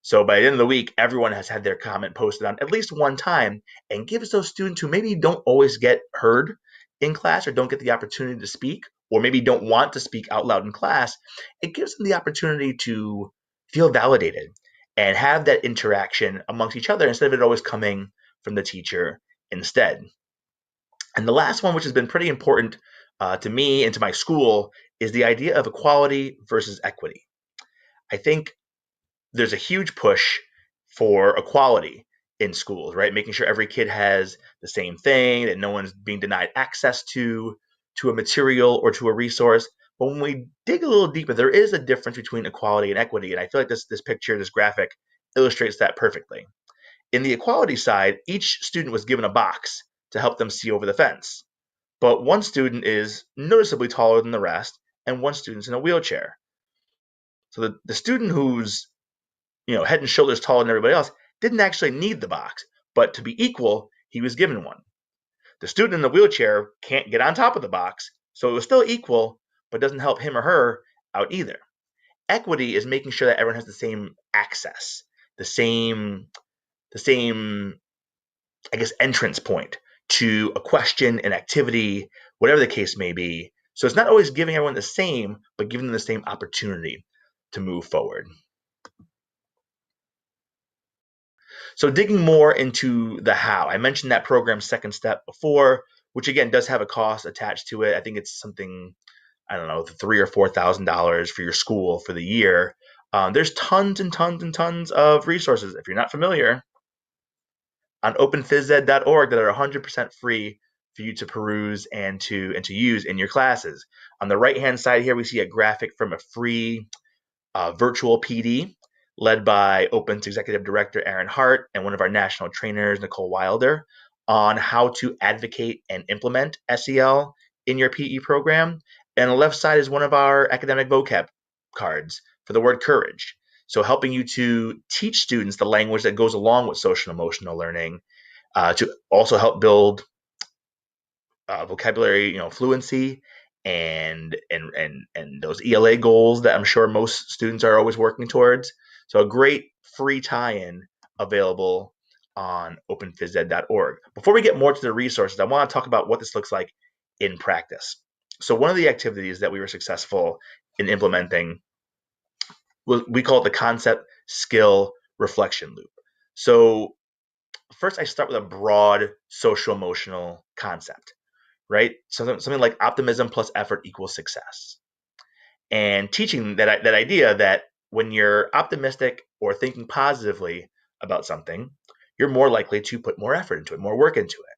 So by the end of the week, everyone has had their comment posted on at least one time, and gives those students who maybe don't always get heard in class or don't get the opportunity to speak, or maybe don't want to speak out loud in class, it gives them the opportunity to feel validated and have that interaction amongst each other instead of it always coming from the teacher instead. And the last one, which has been pretty important to me and to my school, is the idea of equality versus equity. I think there's a huge push for equality in schools, right? Making sure every kid has the same thing, that no one's being denied access to a material or to a resource. But when we dig a little deeper, there is a difference between equality and equity. And I feel like this picture, this graphic, illustrates that perfectly. In the equality side, each student was given a box to help them see over the fence. But one student is noticeably taller than the rest, and one student's in a wheelchair. So the student who's head and shoulders taller than everybody else didn't actually need the box, but to be equal, he was given one. The student in the wheelchair can't get on top of the box, so it was still equal, but doesn't help him or her out either. Equity is making sure that everyone has the same access, the same, I guess, entrance point to a question, an activity, whatever the case may be. So it's not always giving everyone the same, but giving them the same opportunity to move forward. So digging more into the how, I mentioned that program Second Step before, which again does have a cost attached to it. I think it's something, I don't know, $3,000 or $4,000 for your school for the year. There's tons and tons and tons of resources, if you're not familiar, on openphysed.org that are 100% free for you to peruse and to use in your classes. On the right-hand side here, we see a graphic from a free virtual PD led by Open's executive director, Aaron Hart, and one of our national trainers, Nicole Wilder, on how to advocate and implement SEL in your PE program. And on the left side is one of our academic vocab cards for the word courage. So helping you to teach students the language that goes along with social and emotional learning, to also help build vocabulary, fluency, and those ELA goals that I'm sure most students are always working towards. So a great free tie-in available on openphysed.org. Before we get more to the resources, I want to talk about what this looks like in practice. So one of the activities that we were successful in implementing, we call it the concept skill reflection loop. So first I start with a broad social emotional concept, right? Something like optimism plus effort equals success. And teaching that idea that when you're optimistic or thinking positively about something, you're more likely to put more effort into it, more work into it.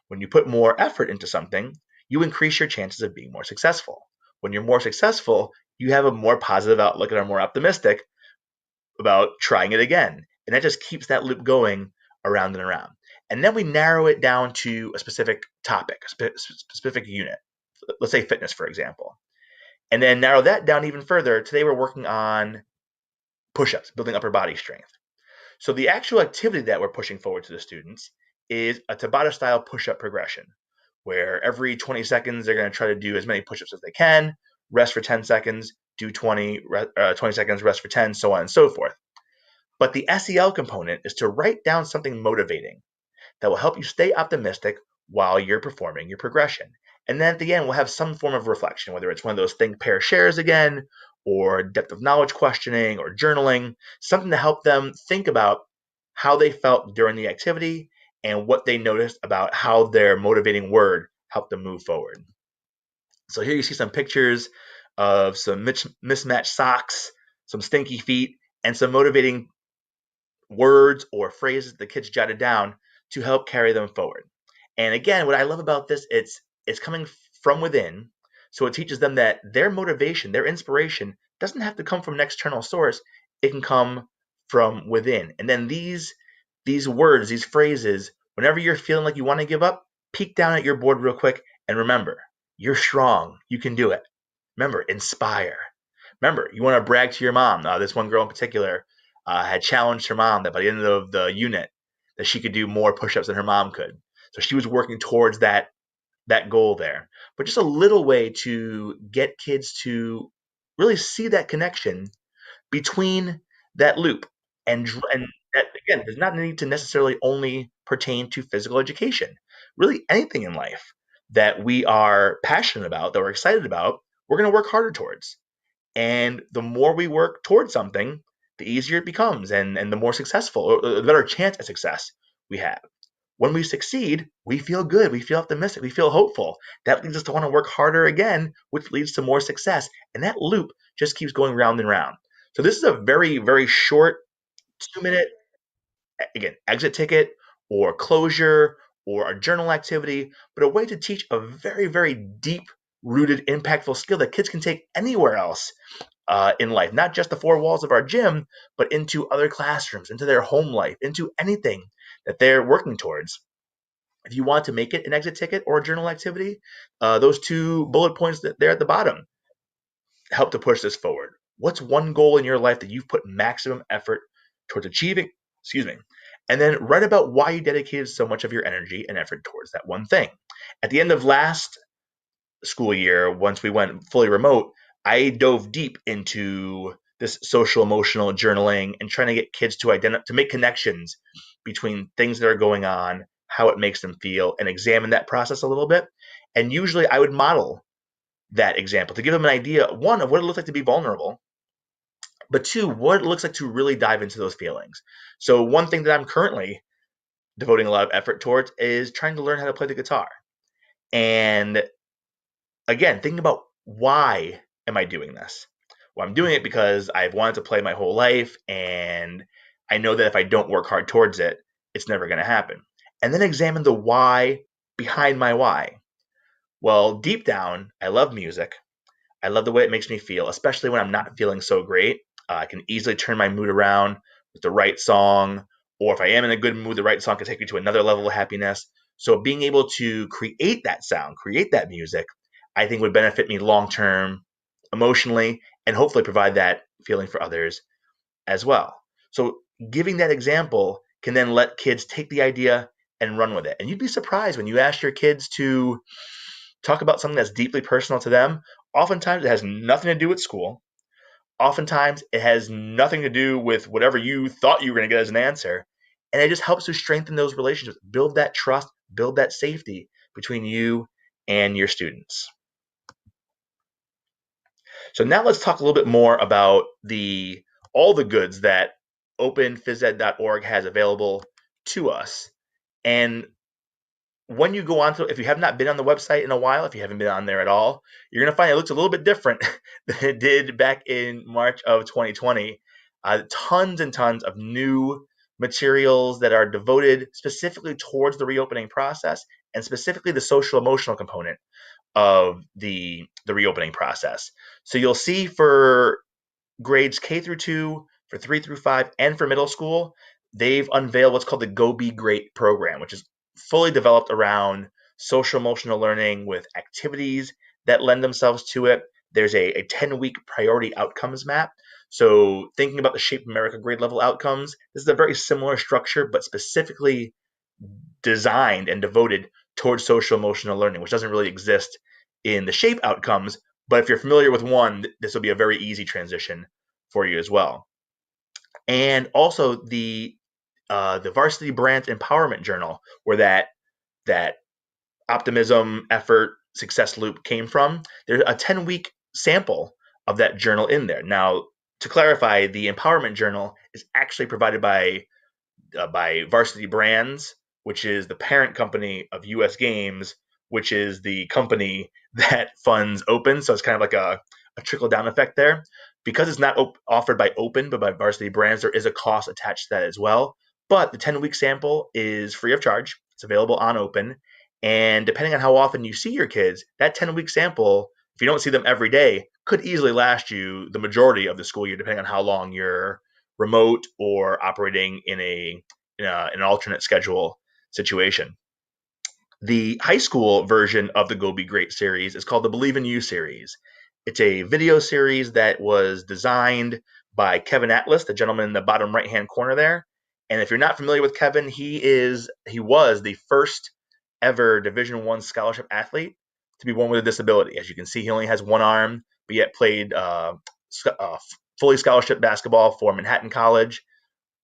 When you put more effort into something, you increase your chances of being more successful. When you're more successful, you have a more positive outlook and are more optimistic about trying it again. And that just keeps that loop going around and around. And then we narrow it down to a specific topic, a specific unit. Let's say fitness, for example. And then narrow that down even further. Today we're working on push-ups, building upper body strength. So the actual activity that we're pushing forward to the students is a Tabata-style push-up progression, where every 20 seconds they're going to try to do as many push-ups as they can, rest for 10 seconds, do 20 seconds, rest for 10, so on and so forth. But the SEL component is to write down something motivating that will help you stay optimistic while you're performing your progression. And then at the end, we'll have some form of reflection, whether it's one of those think, pair, shares again, or depth of knowledge questioning, or journaling, something to help them think about how they felt during the activity and what they noticed about how their motivating word helped them move forward. So here you see some pictures of some mismatched socks, some stinky feet, and some motivating words or phrases the kids jotted down to help carry them forward. And again, what I love about this, it's coming from within. So it teaches them that their motivation, their inspiration doesn't have to come from an external source. It can come from within. And then these words, these phrases, whenever you're feeling like you want to give up, peek down at your board real quick and remember, you're strong. You can do it. Remember, inspire. Remember, you want to brag to your mom. This one girl in particular, had challenged her mom that by the end of the unit that she could do more push-ups than her mom could. So she was working towards that goal there. But just a little way to get kids to really see that connection between that loop, and that again does not need to necessarily only pertain to physical education. Really, anything in life that we are passionate about, that we're excited about, we're going to work harder towards. And the more we work towards something, the easier it becomes, and the more successful, or the better chance at success we have. When we succeed, we feel good, we feel optimistic, we feel hopeful. That leads us to want to work harder again, which leads to more success. And that loop just keeps going round and round. So this is a very, very short 2-minute, again, exit ticket or closure or a journal activity, but a way to teach a very, very deep rooted, impactful skill that kids can take anywhere else in life, not just the four walls of our gym, but into other classrooms, into their home life, into anything that they're working towards. If you want to make it an exit ticket or a journal activity, those 2 bullet points that there at the bottom help to push this forward. What's one goal in your life that you've put maximum effort towards achieving? Excuse me. And then write about why you dedicated so much of your energy and effort towards that one thing. At the end of last school year, once we went fully remote, I dove deep into this social emotional journaling and trying to get kids to make connections between things that are going on, how it makes them feel, and examine that process a little bit. And usually I would model that example to give them an idea, one, of what it looks like to be vulnerable, but two, what it looks like to really dive into those feelings. So one thing that I'm currently devoting a lot of effort towards is trying to learn how to play the guitar. And again, thinking about, why am I doing this? Well, I'm doing it because I've wanted to play my whole life, and I know that if I don't work hard towards it, it's never going to happen. And then examine the why behind my why. Well, deep down, I love music. I love the way it makes me feel, especially when I'm not feeling so great. I can easily turn my mood around with the right song, or if I am in a good mood, the right song can take me to another level of happiness. So being able to create that sound, create that music, I think would benefit me long-term emotionally, and hopefully provide that feeling for others as well. So giving that example can then let kids take the idea and run with it. And you'd be surprised when you ask your kids to talk about something that's deeply personal to them. Oftentimes it has nothing to do with school. Oftentimes it has nothing to do with whatever you thought you were going to get as an answer. And it just helps to strengthen those relationships, build that trust, build that safety between you and your students. So now let's talk a little bit more about all the goods that openphysed.org has available to us. And when you go on to, if you have not been on the website in a while, if you haven't been on there at all, you're going to find it looks a little bit different than it did back in March of 2020. Tons and tons of new materials that are devoted specifically towards the reopening process, and specifically the social emotional component of the reopening process. So you'll see for grades K through 2, for 3 through 5, and for middle school, they've unveiled what's called the Go Be Great program, which is fully developed around social emotional learning with activities that lend themselves to it. There's a 10-week priority outcomes map. So thinking about the Shape America grade level outcomes, this is a very similar structure, but specifically designed and devoted towards social emotional learning, which doesn't really exist in the Shape outcomes. But if you're familiar with one, this will be a very easy transition for you as well. And also the Varsity Brands Empowerment Journal, where that optimism, effort, success loop came from. There's a 10-week sample of that journal in there. Now, to clarify, the Empowerment Journal is actually provided by Varsity Brands, which is the parent company of US Games, which is the company that funds Open. So it's kind of like a trickle-down effect there. Because it's not offered by Open, but by Varsity Brands, there is a cost attached to that as well. But the 10-week sample is free of charge. It's available on Open. And depending on how often you see your kids, that 10-week sample, if you don't see them every day, could easily last you the majority of the school year, depending on how long you're remote or operating in an alternate schedule situation. The high school version of the Go Be Great series is called the Believe in You series. It's a video series that was designed by Kevin Atlas, the gentleman in the bottom right-hand corner there. And if you're not familiar with Kevin, he was the first ever Division I scholarship athlete to be born with a disability. As you can see, he only has one arm, but yet played fully scholarship basketball for Manhattan College,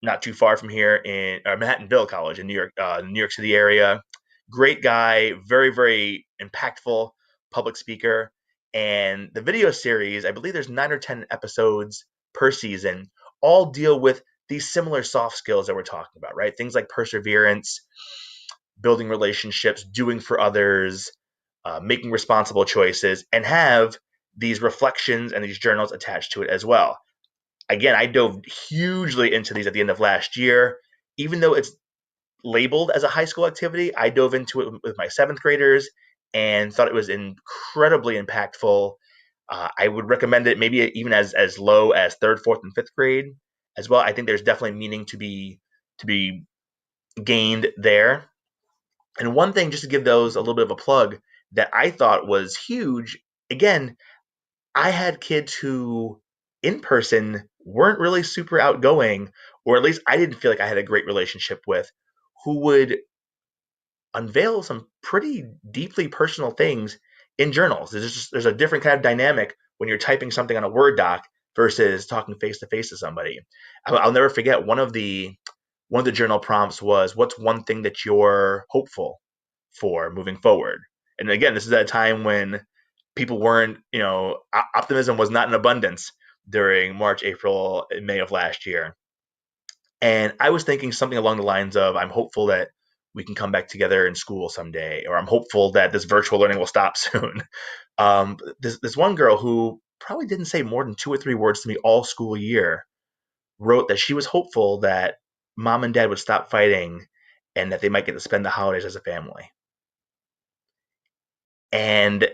not too far from here in Manhattanville College in New York City area. Great guy, very, very impactful public speaker. And the video series, I believe there's 9 or 10 episodes per season, all deal with these similar soft skills that we're talking about, right? Things like perseverance, building relationships, doing for others, making responsible choices, and have these reflections and these journals attached to it as well. Again, I dove hugely into these at the end of last year. Even though it's labeled as a high school activity, I dove into it with my 7th graders and thought it was incredibly impactful. I would recommend it maybe even as low as 3rd, 4th, and 5th grade as well. I think there's definitely meaning to be gained there. And one thing, just to give those a little bit of a plug, that I thought was huge, again, I had kids who in person weren't really super outgoing, or at least I didn't feel like I had a great relationship with, who would unveil some pretty deeply personal things in journals. There's a different kind of dynamic when you're typing something on a Word doc versus talking face to face to somebody. I'll never forget one of the journal prompts was, what's one thing that you're hopeful for moving forward? And again, this is at a time when people weren't, optimism was not in abundance during March, April, and May of last year. And I was thinking something along the lines of, I'm hopeful that we can come back together in school someday, or I'm hopeful that this virtual learning will stop soon. This one girl who probably didn't say more than 2 or 3 words to me all school year wrote that she was hopeful that mom and dad would stop fighting and that they might get to spend the holidays as a family. And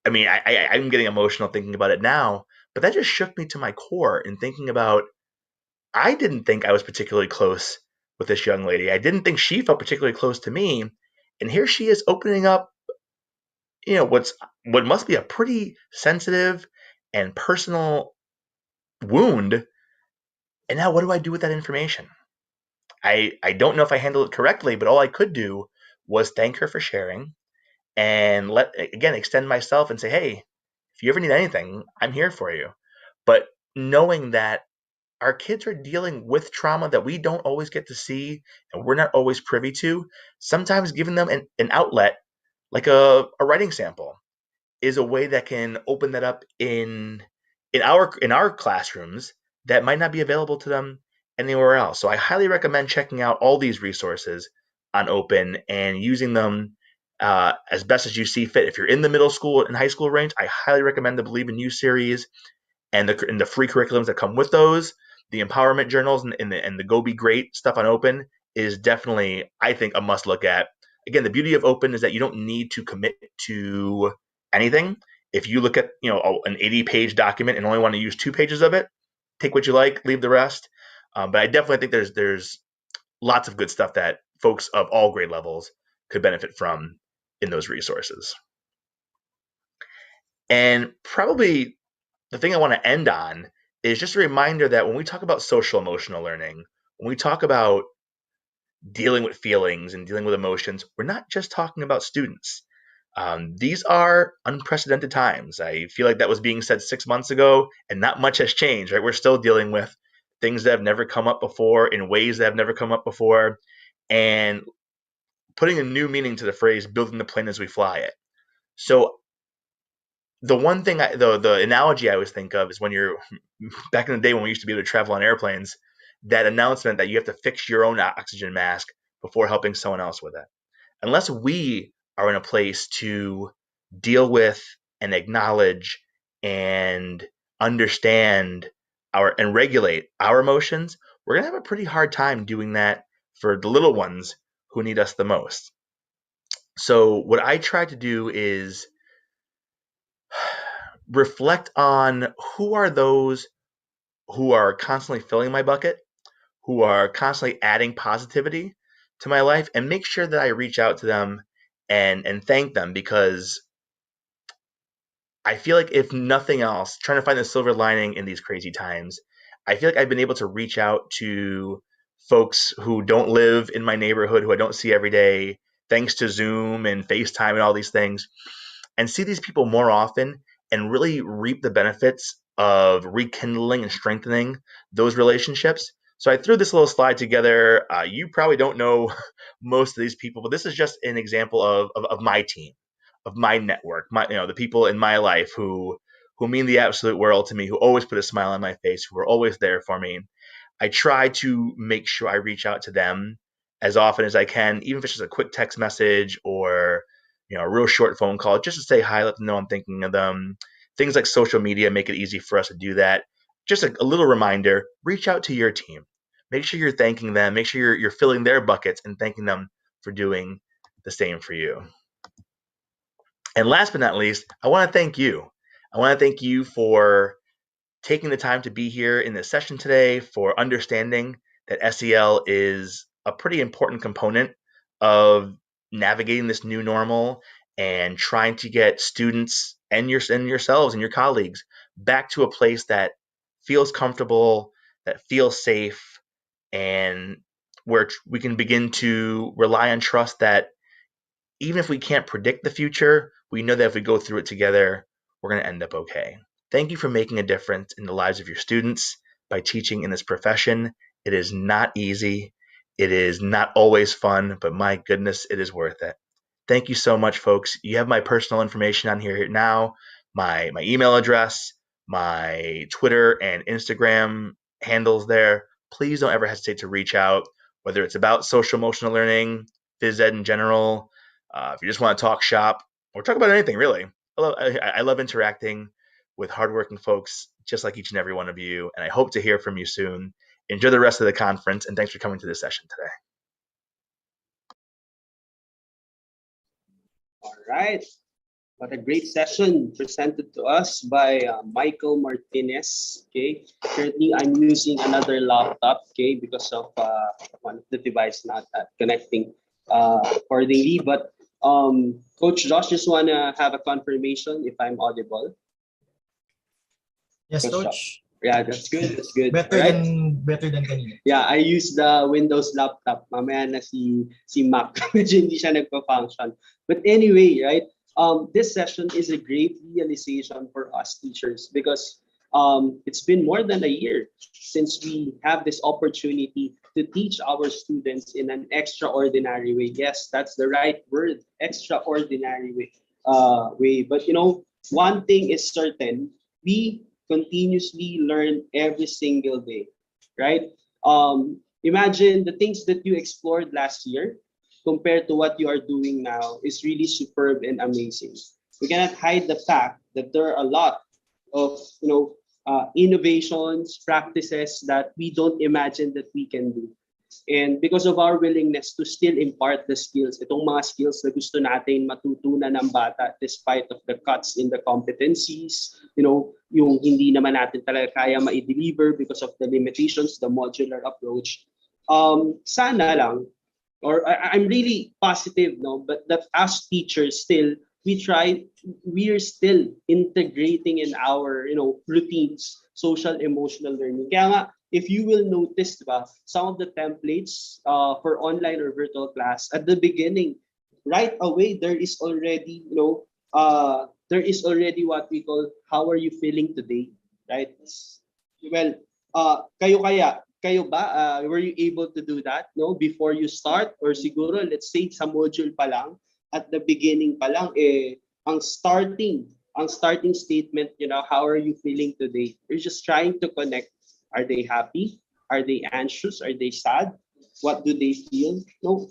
I mean, I'm getting emotional thinking about it now, but that just shook me to my core in thinking about, I didn't think I was particularly close with this young lady. I didn't think she felt particularly close to me. And here she is opening up, what must be a pretty sensitive and personal wound. And now what do I do with that information? I don't know if I handled it correctly, but all I could do was thank her for sharing and extend myself and say, hey, if you ever need anything, I'm here for you. But knowing that our kids are dealing with trauma that we don't always get to see and we're not always privy to, sometimes giving them an outlet, like a writing sample, is a way that can open that up in our classrooms that might not be available to them anywhere else. So I highly recommend checking out all these resources on Open and using them as best as you see fit. If you're in the middle school and high school range, I highly recommend the Believe in You series and the free curriculums that come with those. The empowerment journals and the Go Be Great stuff on Open is definitely, I think, a must look at. Again, the beauty of Open is that you don't need to commit to anything. If you look at an 80-page document and only want to use 2 pages of it, take what you like, leave the rest. But I definitely think there's lots of good stuff that folks of all grade levels could benefit from in those resources. And probably the thing I want to end on is just a reminder that when we talk about social emotional learning, when we talk about dealing with feelings and dealing with emotions, we're not just talking about students. These are unprecedented times. I feel like that was being said 6 months ago, and not much has changed, right? We're still dealing with things that have never come up before in ways that have never come up before, and putting a new meaning to the phrase, building the plane as we fly it. So the one thing, the analogy I always think of is when you're back in the day when we used to be able to travel on airplanes, that announcement that you have to fix your own oxygen mask before helping someone else with it. Unless we are in a place to deal with and acknowledge and understand and regulate our emotions, we're going to have a pretty hard time doing that for the little ones who need us the most. So what I try to do is reflect on who are those who are constantly filling my bucket, who are constantly adding positivity to my life, and make sure that I reach out to them and thank them, because I feel like if nothing else, trying to find the silver lining in these crazy times I feel like I've been able to reach out to folks who don't live in my neighborhood, who I don't see every day, thanks to Zoom and FaceTime and all these things, and see these people more often and really reap the benefits of rekindling and strengthening those relationships. So I threw this little slide together. You probably don't know most of these people, but this is just an example of my team, of my network, the people in my life who mean the absolute world to me, who always put a smile on my face, who are always there for me. I try to make sure I reach out to them as often as I can, even if it's just a quick text message or a real short phone call, just to say hi, let them know I'm thinking of them. Things like social media make it easy for us to do that. Just a little reminder: reach out to your team. Make sure you're thanking them. Make sure you're filling their buckets and thanking them for doing the same for you. And last but not least, I want to thank you. I want to thank you for taking the time to be here in this session today, for understanding that SEL is a pretty important component of navigating this new normal and trying to get students and yourselves and your colleagues back to a place that feels comfortable, that feels safe, and where we can begin to rely on trust that even if we can't predict the future, we know that if we go through it together, we're going to end up okay. Thank you for making a difference in the lives of your students by teaching in this profession. It is not easy. It is not always fun, but my goodness, it is worth it. Thank you so much, folks. You have my personal information on here now, my email address, my Twitter and Instagram handles there. Please don't ever hesitate to reach out, whether it's about social emotional learning, phys ed in general, if you just want to talk shop or talk about anything, really. I love interacting with hardworking folks just like each and every one of you, and I hope to hear from you soon. Enjoy the rest of the conference, and thanks for coming to this session today. All right. What a great session presented to us by Michael Martinez. Okay. Currently, I'm using another laptop. Okay, because of one of the device not connecting accordingly. But Coach Josh, just wanna have a confirmation if I'm audible. Yes, Coach. Coach. Yeah, that's good. That's good. Better Alright. better than kanina. Yeah, I use the Windows laptop. Mamaya na si Mac. Medyo hindi siya nagpa-function. But anyway, right? This session is a great realization for us teachers because it's been more than a year since we have this opportunity to teach our students in an extraordinary way. Yes, that's the right word, extraordinary way. But one thing is certain: we continuously learn every single day, right? Imagine the things that you explored last year compared to what you are doing now is really superb and amazing. We cannot hide the fact that there are a lot of innovations, practices that we don't imagine that we can do. And because of our willingness to still impart the skills, itong mga skills na gusto natin matutunan ng bata despite of the cuts in the competencies, yung hindi naman natin talaga kaya ma-deliver because of the limitations, the modular approach. Sana lang, or I'm really positive, but that as teachers still, we're still integrating in our routines, social emotional learning. Kaya nga, if you will notice, some of the templates for online or virtual class at the beginning, right away there is already what we call how are you feeling today, right? Well, kayo ba were you able to do that before you start, or siguro let's say sa module pa lang at the beginning pa lang ang starting statement, how are you feeling today? You're just trying to connect. Are they happy? Are they anxious? Are they sad? What do they feel? No,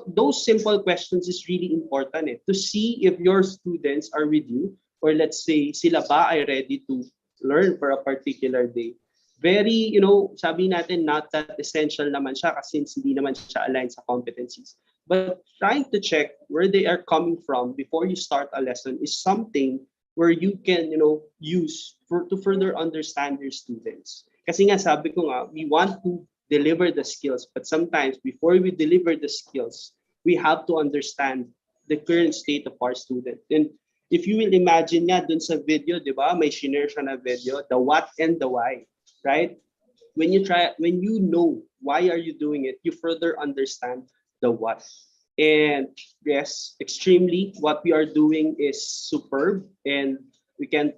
those simple questions is really important to see if your students are with you, or let's say sila ba ay ready to learn for a particular day. Very, sabi natin not that essential naman siya kasi hindi naman siya aligned sa competencies. But trying to check where they are coming from before you start a lesson is something where you can, use to further understand your students. Kasi nga sabi ko nga, we want to deliver the skills, but sometimes before we deliver the skills, we have to understand the current state of our student. And if you will imagine nga dun sa video, di ba, may shinare siya na video, the what and the why. right? When you know why are you doing it, you further understand the what. And yes, extremely, what we are doing is superb, and we can't,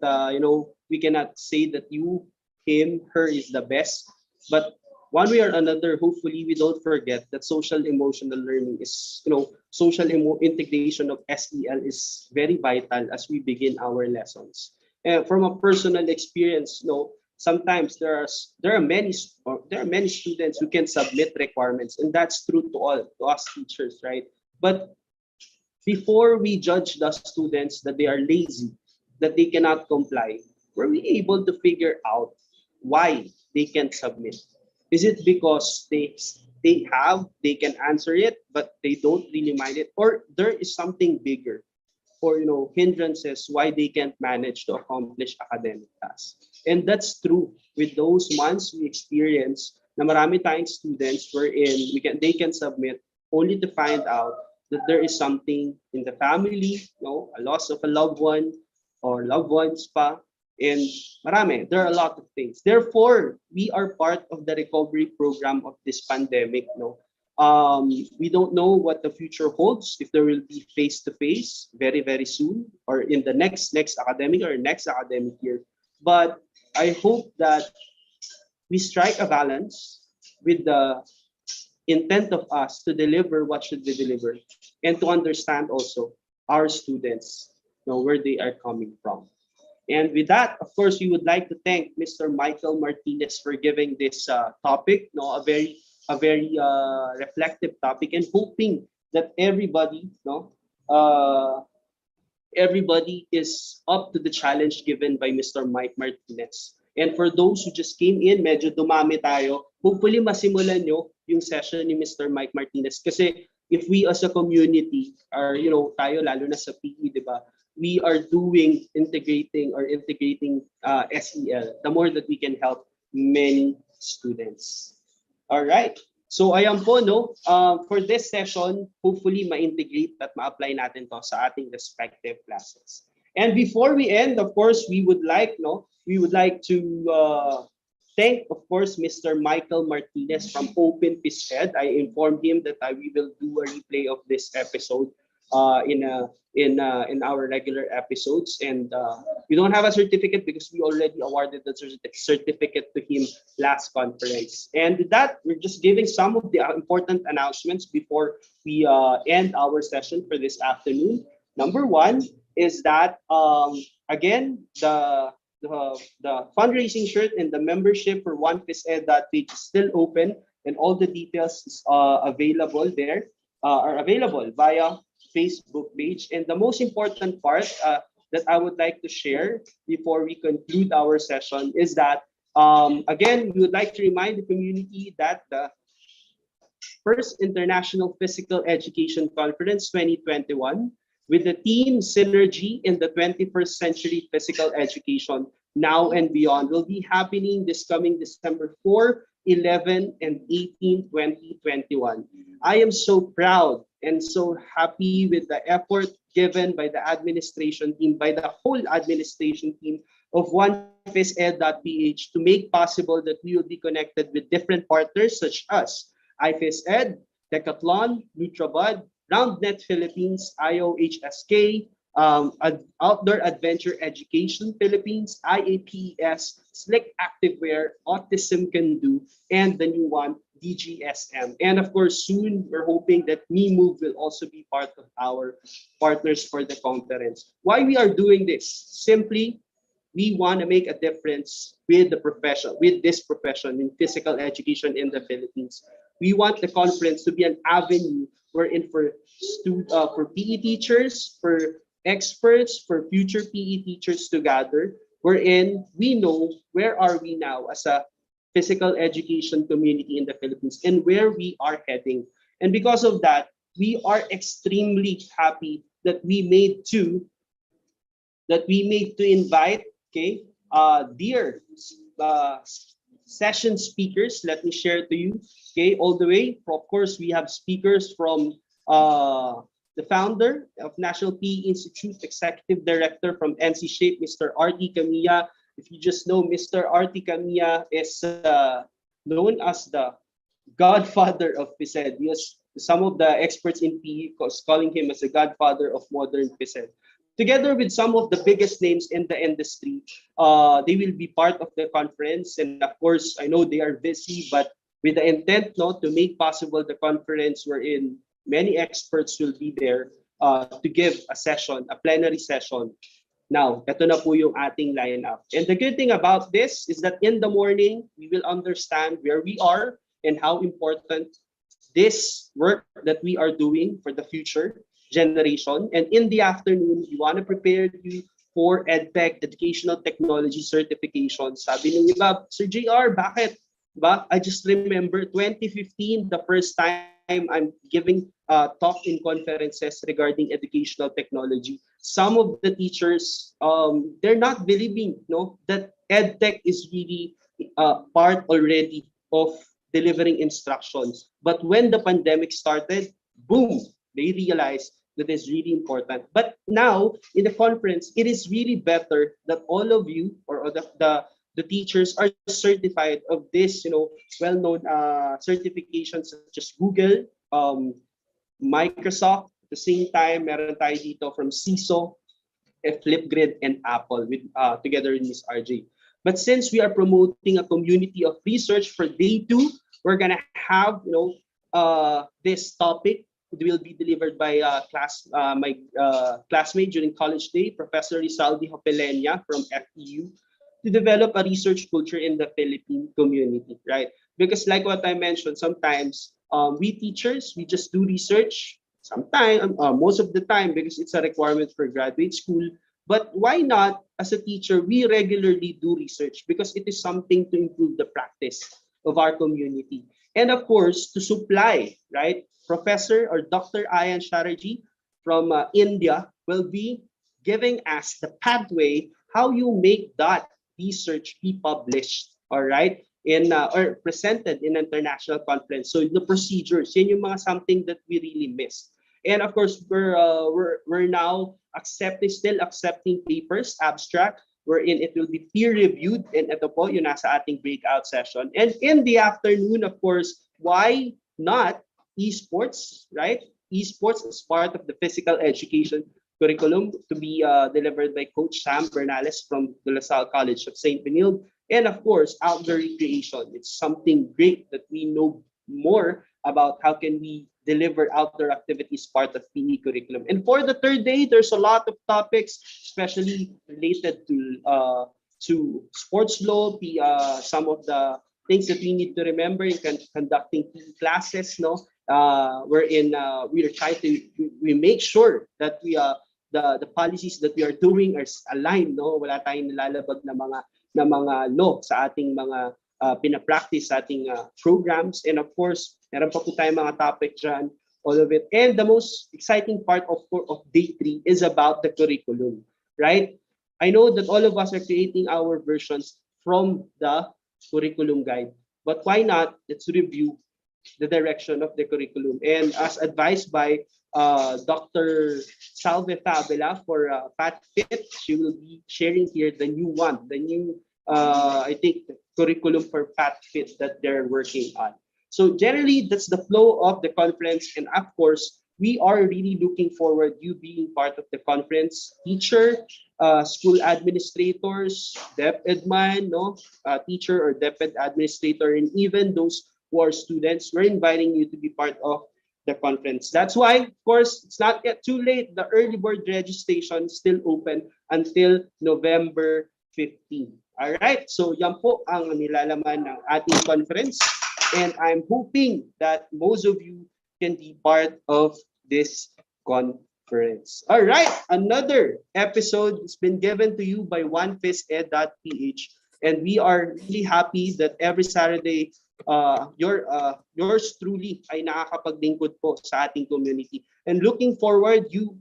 we cannot say that you, him, her is the best. But one way or another, hopefully, we don't forget that social emotional learning is, integration of SEL is very vital as we begin our lessons. And from a personal experience, sometimes there are many students who can submit requirements, and that's true to us teachers, right? But before we judge the students that they are lazy, that they cannot comply, were we able to figure out why they can't submit? Is it because they can answer it, but they don't really mind it, or there is something bigger, or hindrances why they can't manage to accomplish academic tasks? And that's true with those months we experience na marami tayong students wherein they can submit only to find out that there is something in the family, a loss of a loved one or loved ones pa, and there are a lot of things. Therefore, we are part of the recovery program of this pandemic. We don't know what the future holds, if there will be face to face very very soon, or in the next academic or next academic year. But I hope that we strike a balance with the intent of us to deliver what should be delivered, and to understand also our students, where they are coming from. And with that, of course, we would like to thank Mr. Michael Martinez for giving this topic, a very reflective topic, and hoping that uh, everybody is up to the challenge given by Mr. Mike Martinez. And for those who just came in, medyo dumami tayo. Hopefully, masimulan nyo yung session ni Mr. Mike Martinez. Kasi if we as a community are, tayo lalo na sa PE, di ba? We are integrating SEL, the more that we can help many students. All right. So ayan po, for this session, hopefully ma-integrate at ma-apply natin to sa ating respective classes. And before we end, of course, we would like to thank, of course, Mr. Michael Martinez from Open Phys Ed. I informed him that we will do a replay of this episode in our regular episodes, and we don't have a certificate because we already awarded the certificate to him last conference. And with that, we're just giving some of the important announcements before we end our session for this afternoon. Number one is that again, the fundraising shirt and the membership for onefised.page is still open, and all the details is available there, are available via Facebook page. And the most important part that I would like to share before we conclude our session is that, again, we would like to remind the community that the First International Physical Education Conference 2021, with the theme Synergy in the 21st Century Physical Education Now and Beyond, will be happening this coming December 4, 11, and 18, 2021. I am so proud and so happy with the effort given by the administration team, by the whole administration team of onefised.ph to make possible that we will be connected with different partners such as iFisEd, Decathlon, Nutrabud, RoundNet Philippines, IOHSK, Outdoor Adventure Education Philippines, IAPES, Slick Activewear, Autism Can Do, and the new one, DGSM. And of course, soon we're hoping that MeMove will also be part of our partners for the conference. Why we are doing this? Simply, we want to make a difference with this profession in physical education in the Philippines. We want the conference to be an avenue wherein for PE teachers, for experts, for future PE teachers to gather, wherein we know where are we now as a physical education community in the Philippines and where we are heading. And because of that, we are extremely happy that we made to invite, dear session speakers. Let me share to you, all the way. Of course, we have speakers from the founder of National PE Institute, Executive Director from NC Shape, Mr. R.D. Camilla, If you just know, Mr. Artie Camilla is known as the godfather of PSED. Yes, some of the experts in PE calling him as the godfather of modern PSED. Together with some of the biggest names in the industry, they will be part of the conference. And of course, I know they are busy, but with the intent to make possible the conference wherein many experts will be there to give a session, a plenary session. Now, ito na po yung ating lineup. And the good thing about this is that in the morning, we will understand where we are and how important this work that we are doing for the future generation. And in the afternoon, we want to prepare you for EdTech, Educational Technology Certification. Sabi ng iba, Sir JR, bakit? Ba? I just remember 2015, the first time I'm giving talk in conferences regarding educational technology. Some of the teachers, they're not believing that EdTech is really part already of delivering instructions. But when the pandemic started, boom, they realized that is really important. But now in the conference, it is really better that all of you or the teachers are certified of this, well-known certifications such as Google, Microsoft. At the same time, meron tayo dito from CISO, Flipgrid, and Apple with together with Ms. RJ. But since we are promoting a community of research for day 2, we're gonna have this topic. It will be delivered by my classmate during college day, Professor Rizaldi Hopelenia from FEU, to develop a research culture in the Philippine community, right? Because like what I mentioned, sometimes we teachers, we just do research, sometimes, most of the time, because it's a requirement for graduate school. But why not, as a teacher, we regularly do research because it is something to improve the practice of our community. And of course, to supply, right? Professor or Dr. Ayan Sharji from India will be giving us the pathway how you make that research be published, all right, in or presented in international conference. So the procedures, yun yung mga something that we really missed. And of course, we're now still accepting papers, abstract, wherein it will be peer reviewed, and ito po yung nasa ating breakout session. And in the afternoon, of course, why not esports, right? Esports is part of the physical education curriculum to be delivered by Coach Sam Bernales from the LaSalle College of St. Benilde. And of course, outdoor recreation. It's something great that we know more about how can we deliver outdoor activities part of PE curriculum. And for the third day, there's a lot of topics, especially related to sports law, some of the things that we need to remember in conducting PE classes, wherein we are trying to we make sure that the policies that we are doing are aligned, wala tayong nilalabag na mga law sa ating mga pinapractice sa ating programs. And of course, meron pa po tayong mga topic dyan, all of it. And the most exciting part of day 3 is about the curriculum, right? I know that all of us are creating our versions from the curriculum guide, but why not, let's review the direction of the curriculum. And as advised by Dr. Salve Fabela for FatFit, she will be sharing here the new I think, curriculum for FatFit that they're working on. So generally, that's the flow of the conference. And of course, we are really looking forward you being part of the conference. Teacher, school administrators, DepEdman, teacher or DepEd administrator, and even those who are students, we're inviting you to be part of the conference. That's why, of course, it's not yet too late. The early bird registration is still open until November 15. All right, so yan po ang nilalaman ng ating conference. And I'm hoping that most of you can be part of this conference. All right, another episode has been given to you by onefised.ph. And we are really happy that every Saturday, yours truly ay nakakapaglingkod po sa ating community. And looking forward you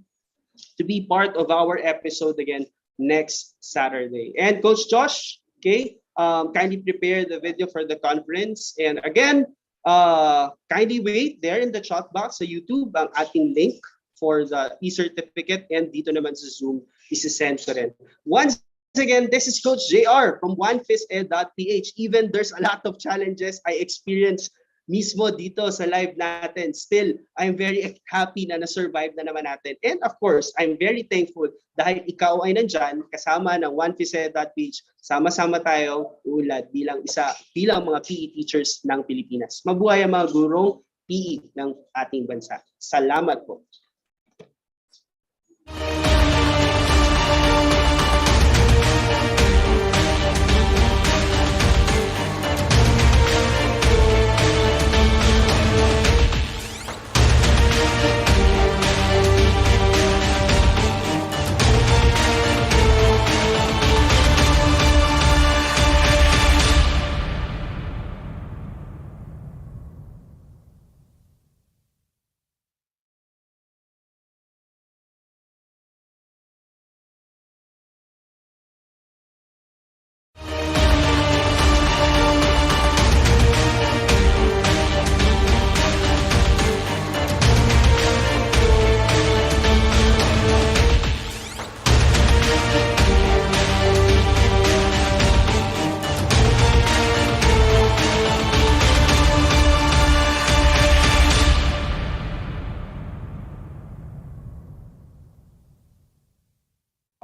to be part of our episode again next Saturday. And Coach Josh, okay, kindly prepare the video for the conference. And again, kindly wait there in the chat box sa YouTube ang ating link for the e-certificate, and dito naman sa Zoom, isi-send ko rin. Once again, this is Coach JR from onefisted.ph. Even there's a lot of challenges I experienced mismo dito sa live natin. Still, I'm very happy na na-survive na naman natin. And of course, I'm very thankful dahil ikaw ay nandyan kasama ng onefisted.ph. Sama-sama tayo ulad bilang mga PE teachers ng Pilipinas. Mabuhay ang mga gurong PE ng ating bansa. Salamat po.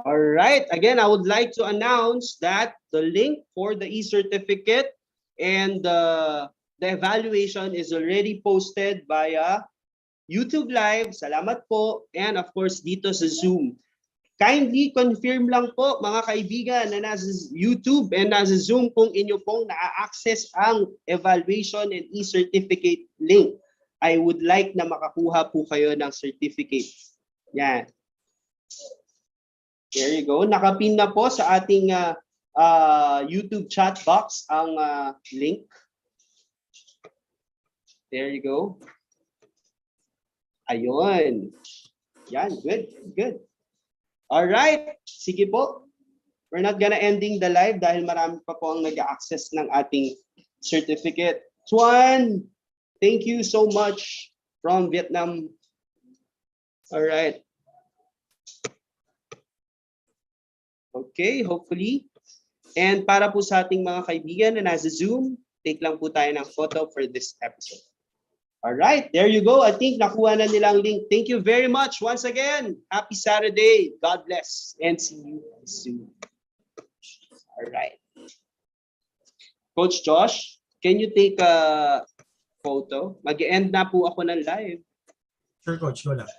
Alright, again, I would like to announce that the link for the e-certificate and the evaluation is already posted via YouTube Live. Salamat po. And of course, dito sa Zoom. Kindly confirm lang po mga kaibigan na nasa YouTube and nasa Zoom kung inyo pong na-access ang evaluation and e-certificate link. I would like na makakuha po kayo ng certificate. Yan. There you go. Nakapin na po sa ating YouTube chat box ang link. There you go. Ayun. Yan, good, good. All right. Sige po. We're not gonna ending the live dahil marami pa po ang nag-access ng ating certificate. Tuan, thank you so much from Vietnam. All right. Okay, hopefully. And para po sa ating mga kaibigan na nasa Zoom, take lang po tayo ng photo for this episode. All right, there you go. I think nakuha na nilang link. Thank you very much once again. Happy Saturday. God bless and see you soon. All right. Coach Josh, can you take a photo? Mag-end na po ako ng live. Sure, Coach. Go lang.